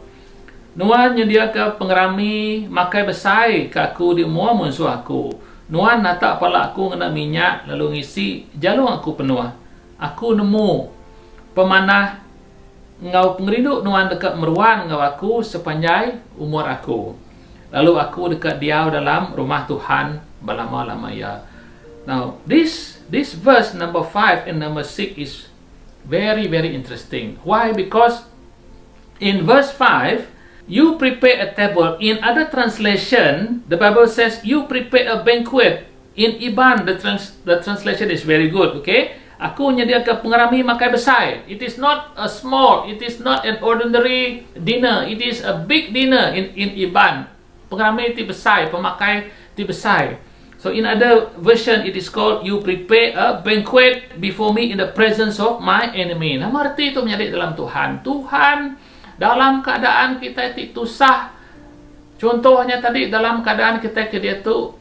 Nuan nyedia ke pengerami makai besai ke aku di mua musuh aku. Nuan nata pala aku ngena minyak lalu ngisi jalung aku penuh. Aku nemu pemanah ngau pengerindu nuan dekat meruan ngau aku sepanjang umur aku. Lalu aku dekat diau dalam rumah Tuhan berlama-lama ya. Now this verse number 5 and number 6 is very interesting. Why? Because in verse 5 you prepare a table. In other translation the Bible says you prepare a banquet. In Iban the translation is very good. Okay, aku menyediakan pengerami makai besar. It is not a small, it is not an ordinary dinner, it is a big dinner in Iban. Pengerami ti besar, pemakai ti besar. So in other version it is called you prepare a banquet before me in the presence of my enemy. Nama arti itu menjadi dalam Tuhan. Tuhan dalam keadaan kita itu susah. Contohnya tadi dalam keadaan kita ke dia tu,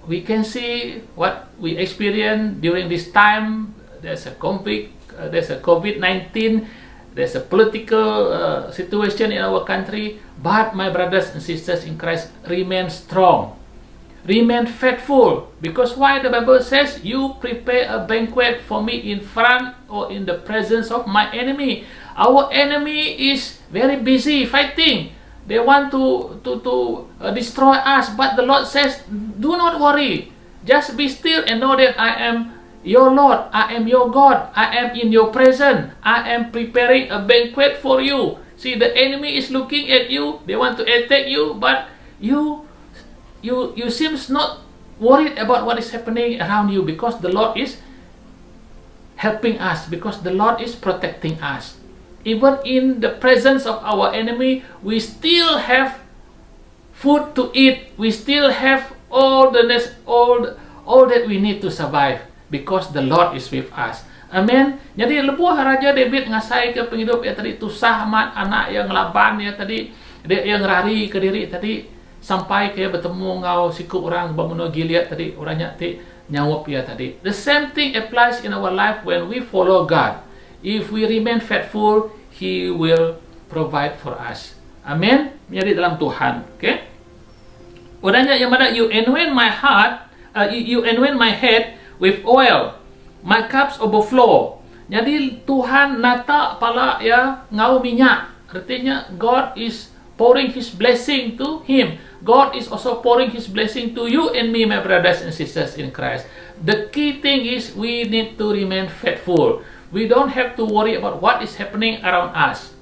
we can see what we experience during this time. There's a conflict, there's a COVID-19, there's a political situation in our country. But my brothers and sisters in Christ remain strong. remain faithful. Because why? The Bible says, you prepare a banquet for me in front or in the presence of my enemy. Our enemy is very busy fighting. They want to destroy us. But the Lord says, do not worry. Just be still and know that I am your Lord. I am your God. I am in your presence. I am preparing a banquet for you. See, the enemy is looking at you. They want to attack you, but you seems not worried about what is happening around you, because the Lord is helping us, because the Lord is protecting us. Even in the presence of our enemy, we still have food to eat. We still have all that we need to survive, because the Lord is with us. Amen. Jadi lebuh Raja David ngasai ke penghidup ya tadi, tusah amat anak yang laban ya tadi, dia yang lari ke diri tadi, sampai ke bertemu ngau siku orang berbunuh Gilead tadi, orangnya ti nyawap ya tadi. The same thing applies in our life when we follow God. If we remain faithful, He will provide for us. Amen. Menjadi dalam Tuhan. Okay. Orangnya yang mana, you anoint my heart, you anoint my head with oil, my cups overflow. Jadi Tuhan nata pala ya ngau minyak. Artinya God is pouring His blessing to him. God is also pouring His blessing to you and me, my brothers and sisters in Christ. The key thing is we need to remain faithful. We don't have to worry about what is happening around us.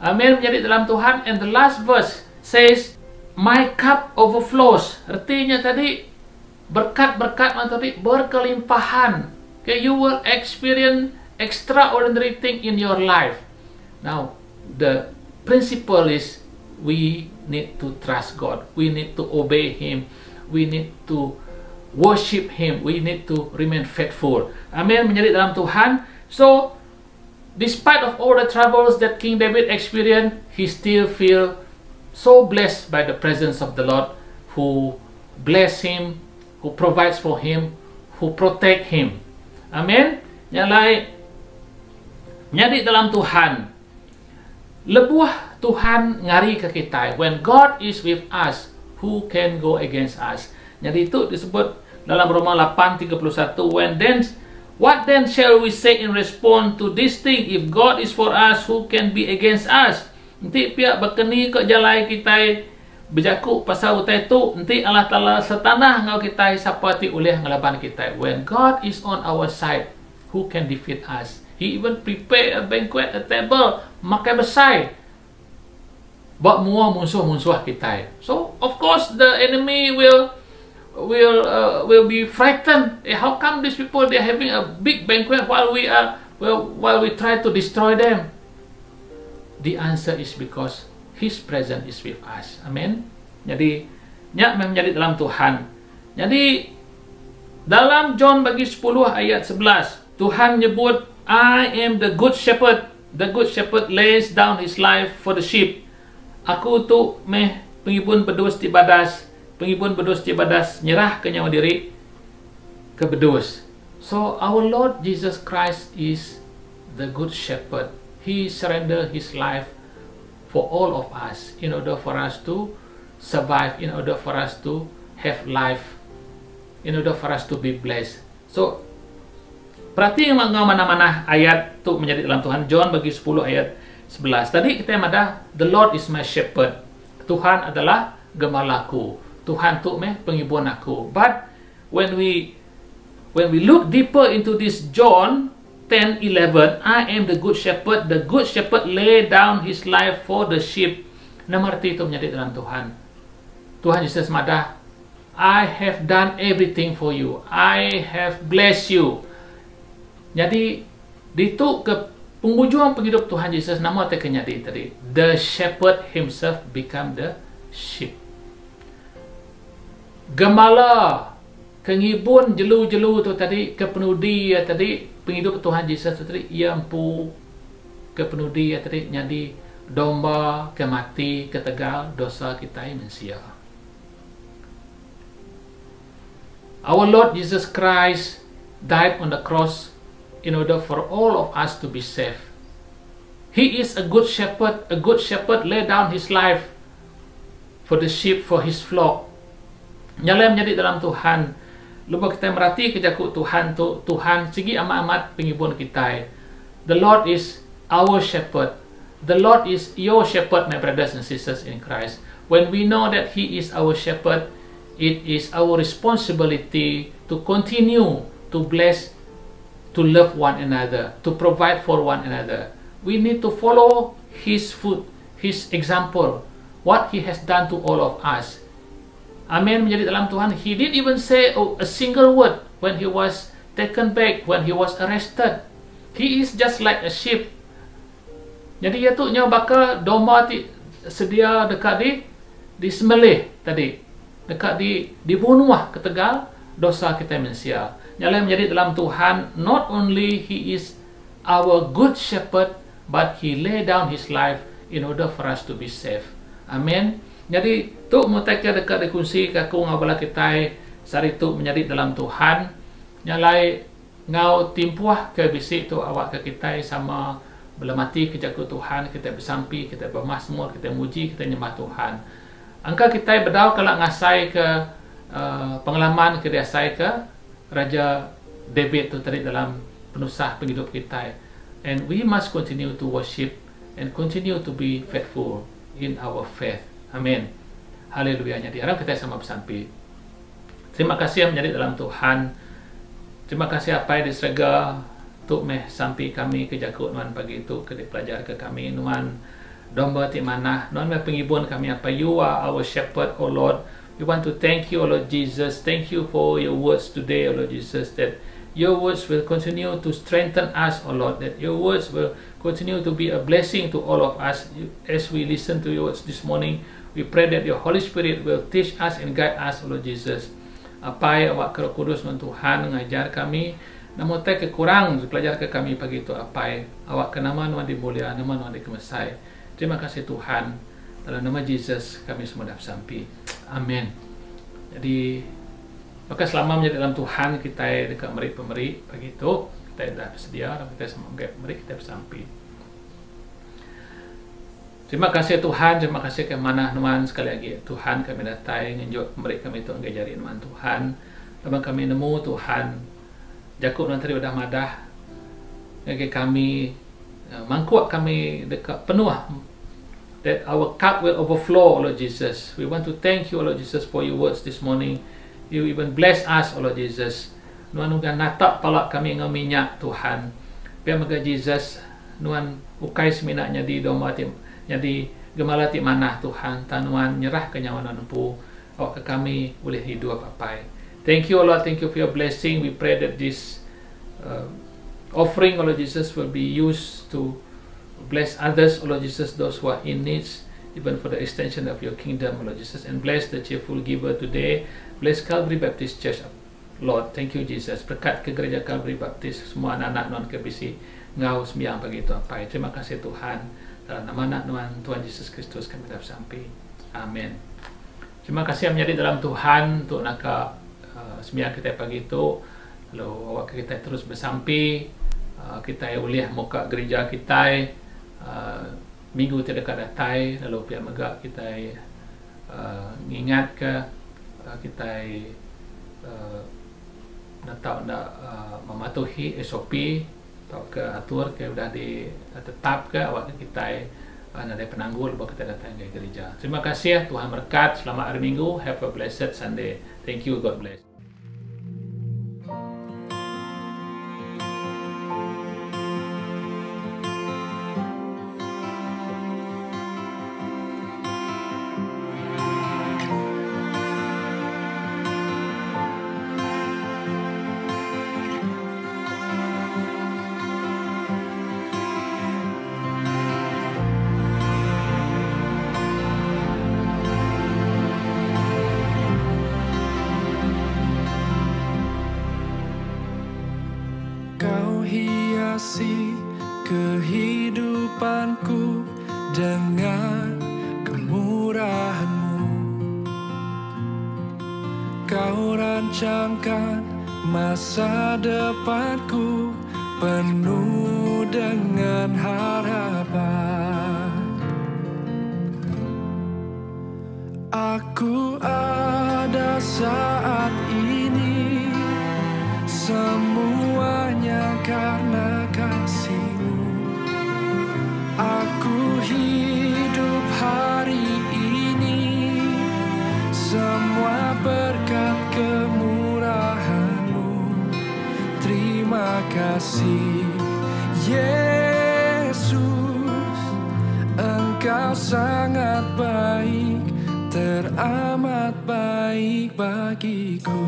Amen. Menjadi dalam Tuhan. And the last verse says, my cup overflows. Artinya tadi berkat-berkat tadi berkelimpahan. Okay, you will experience extraordinary thing in your life. Now, the principle is we need to trust God. We need to obey Him. We need to worship Him. We need to remain faithful. Amen. Menjadi dalam Tuhan. So, despite of all the troubles that King David experienced, he still feel so blessed by the presence of the Lord, who bless him, who provides for him, who protect him. Amen. Yang lain, menjadi dalam Tuhan. Lebuah Tuhan ngari ke kita. When God is with us, who can go against us? Jadi itu disebut dalam Roma 8:31. What then shall we say in response to this thing? If God is for us, who can be against us? Nanti pihak berkeni ke jalai kita berjaku pasal utai tu. Nanti Allah Ta'ala setanah ngau kita sapati oleh ngelaban kita. When God is on our side, who can defeat us? He even prepare a banquet, a table, makan besar, buat mua musuh-musuh kita. So of course the enemy will be frightened. How come these people, they are having a big banquet while we try to destroy them? The answer is because His presence is with us. Amen. Jadi nyak menjadi dalam Tuhan. Jadi dalam John bagi 10 ayat 11, Tuhan nyebut, I am the good shepherd. The good shepherd lays down his life for the sheep. Aku tu meh pengibun bedus ti badas. Pengibun bedus ti badas nyerah ke nyawa diri ke bedus. So our Lord Jesus Christ is the good shepherd. He surrendered his life for all of us in order for us to survive, in order for us to have life, in order for us to be blessed. So perhati mana-mana ayat tu menjadi dalam Tuhan. John bagi 10 ayat 11. Tadi kita yang ada, the Lord is my shepherd. Tuhan adalah gembalaku. Tuhan tu pengibun aku. But when we look deeper into this John 10:11, I am the good shepherd. The good shepherd lay down his life for the sheep. Namarti itu menjadi dalam Tuhan. Tuhan Yesus madah, I have done everything for you. I have blessed you. Jadi itu ke penghujung penghidup Tuhan Yesus, nama tekannya tadi, the shepherd himself become the sheep. Gembala kengibun jelu-jelu tu tadi, kepenudi ya tadi, penghidup Tuhan Yesus tu tadi, ia empu kepenudi ya tadi, jadi domba ke mati ke tegal dosa kita manusia. Our Lord Jesus Christ died on the cross in order for all of us to be saved. He is a good shepherd. A good shepherd laid down his life for the sheep, for his flock. Nyala menjadi dalam Tuhan. Lupa kita merhati kejaku Tuhan tu, Tuhan segi amat-amat pengibun kita. The Lord is our shepherd. The Lord is your shepherd, my brothers and sisters in Christ. When we know that He is our shepherd, it is our responsibility to continue to bless, to love one another, to provide for one another. We need to follow His His example, what He has done to all of us. Amin, menjadi dalam Tuhan. He didn't even say a single word when He was taken back, when He was arrested. He is just like a sheep. Jadi ia tu nya bakal domba sedia dekat di sembelih tadi, dekat dibunuh ke tegal dosa kita manusia. Nyala menjadi dalam Tuhan, not only He is our good shepherd, but He lay down His life in order for us to be safe. Amin. Jadi tu mutaknya dekat dikunci kaku ngabala kita sari tu menjadi dalam Tuhan. Nyalai ngau timpuah ke bisik tu awak ke kita sama belamati kejaku Tuhan, kita bersampi, kita bermasmur, kita muji, kita nyembah Tuhan. Angka kita berdau kalau ngasai ke pengalaman ke diasai ke Raja David tu tadi dalam penusah penghidup kita. And we must continue to worship and continue to be faithful in our faith. Amin. Haleluya. Jadi harap kita sama bersampi. Terima kasih menjadi dalam Tuhan. Terima kasih apa yang diserga untuk sampai kami ke jakut Nuan pagi itu ke pelajar ke kami Nuan domba ti mana Nuan pengibun kami apa. You are our shepherd, O Lord. We want to thank you, O Lord Jesus. Thank you for your words today, O Lord Jesus, that your words will continue to strengthen us, O Lord, that your words will continue to be a blessing to all of us. As we listen to your words this morning, we pray that your Holy Spirit will teach us and guide us, O Lord Jesus. Apa yang awak Roh Kudus Tuhan mengajar kami, namun tak kekurang belajar ke kami pagi itu apa yang awak ke nama Nuan dimulia, nama Nuan dikemesai. Terima kasih Tuhan, dalam nama Yesus kami semua dah sampai. Amin. Jadi maka selama menjadi dalam Tuhan kita dekat meri-pemeri pagi itu kita dah bersedia dan kita semua meri kita sampai. Terima kasih Tuhan, terima kasih ke mana Nuan sekali lagi Tuhan kami datang ngenjot memberi kami itu ngajari Nuan Tuhan. Dan kami nemu Tuhan jakut Nuan tadi udah madah ngajari kami mangkuak kami dekat penuh that our cup will overflow, Lord Jesus. We want to thank you, Lord Jesus, for your words this morning. You even bless us, Lord Jesus. Nuan udah natak palak kami dengan minyak Tuhan. Biar mega Jesus Nuan ukai seminaknya di domba tim. Jadi gemala ti manah Tuhan, tanuan nyerah ke nyawa nampu awak ke kami boleh hidup apa. Thank you Lord, thank you for your blessing. We pray that this offering, Lord Jesus, will be used to bless others, Lord Jesus, those who are in needs, even for the extension of your kingdom, Lord Jesus, and bless the cheerful giver today. Bless Calvary Baptist Church, Lord. Thank you Jesus. Berkat ke gereja Calvary Baptist, semua anak-anak non kebisi ngau sembiang pagi itu apa. Terima kasih Tuhan. Dalam nama anak Tuhan Yesus Kristus kami dah sampai. Amin. Terima kasih menjadi dalam Tuhan untuk nak sembiang kita pagi itu. Lalu awak kita terus bersampai. Kita boleh muka gereja kita minggu terdekat datang. Lalu pihak megak kita ingat ke kita nak tahu nak mematuhi SOP atau ke atur ke sudah ditetap ke awak kita ada penangguh bahawa kita datang ke gereja. Terima kasih, Tuhan berkat. Selamat hari Minggu. Have a blessed Sunday. Thank you. God bless. hiasi kehidupanku dengan kemurahan-Mu. Kau rancangkan masa depanku penuh dengan harapan. Aku ada Engkau sangat baik, teramat baik bagiku.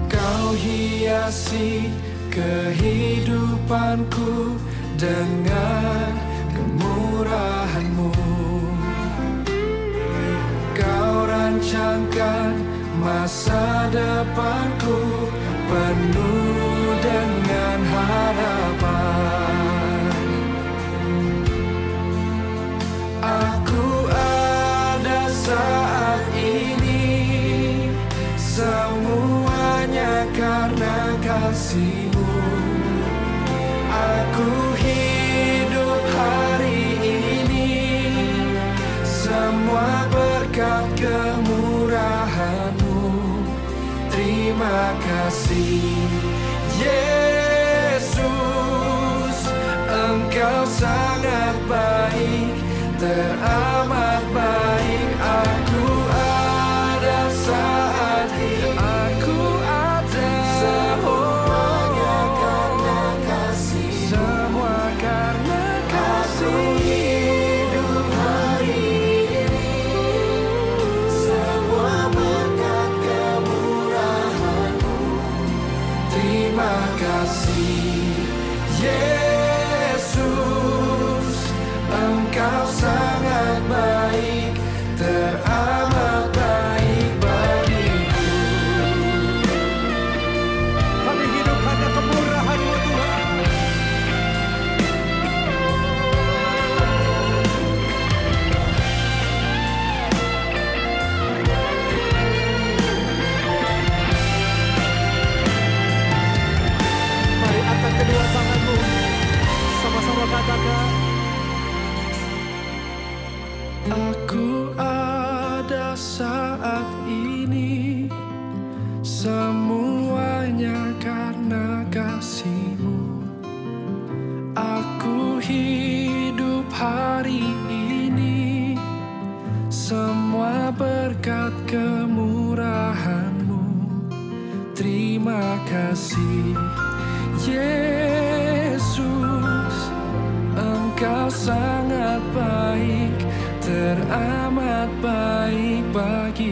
Kau hiasi kehidupanku dengan kemurahan-Mu. Kau rancangkan masa depanku penuh dengan harapan. Aku ada saat ini, semuanya karena kasih-Mu. Aku hidup hari ini, semua berkat kemurahan-Mu. Terima kasih Yesus, Engkau sangat baik, teramat baik. Aku ada saat ini, aku ada, semuanya karena kasih, semua karena kasih. Aku hidup hari ini, semua berkat kemurahan-Mu. Terima kasih Yesus, Engkau sangat baik, teramat baik bagiku. Kami hidup hanya kemurahan-Mu Tuhan. Mari angkat kedua tanganmu, sama-sama katakan. Aku ada saat ini, semuanya karena kasih-Mu. Aku hidup hari ini, semua berkat kemurahan-Mu. Terima kasih Yesus, Engkau sangat baik, teramat baik bagi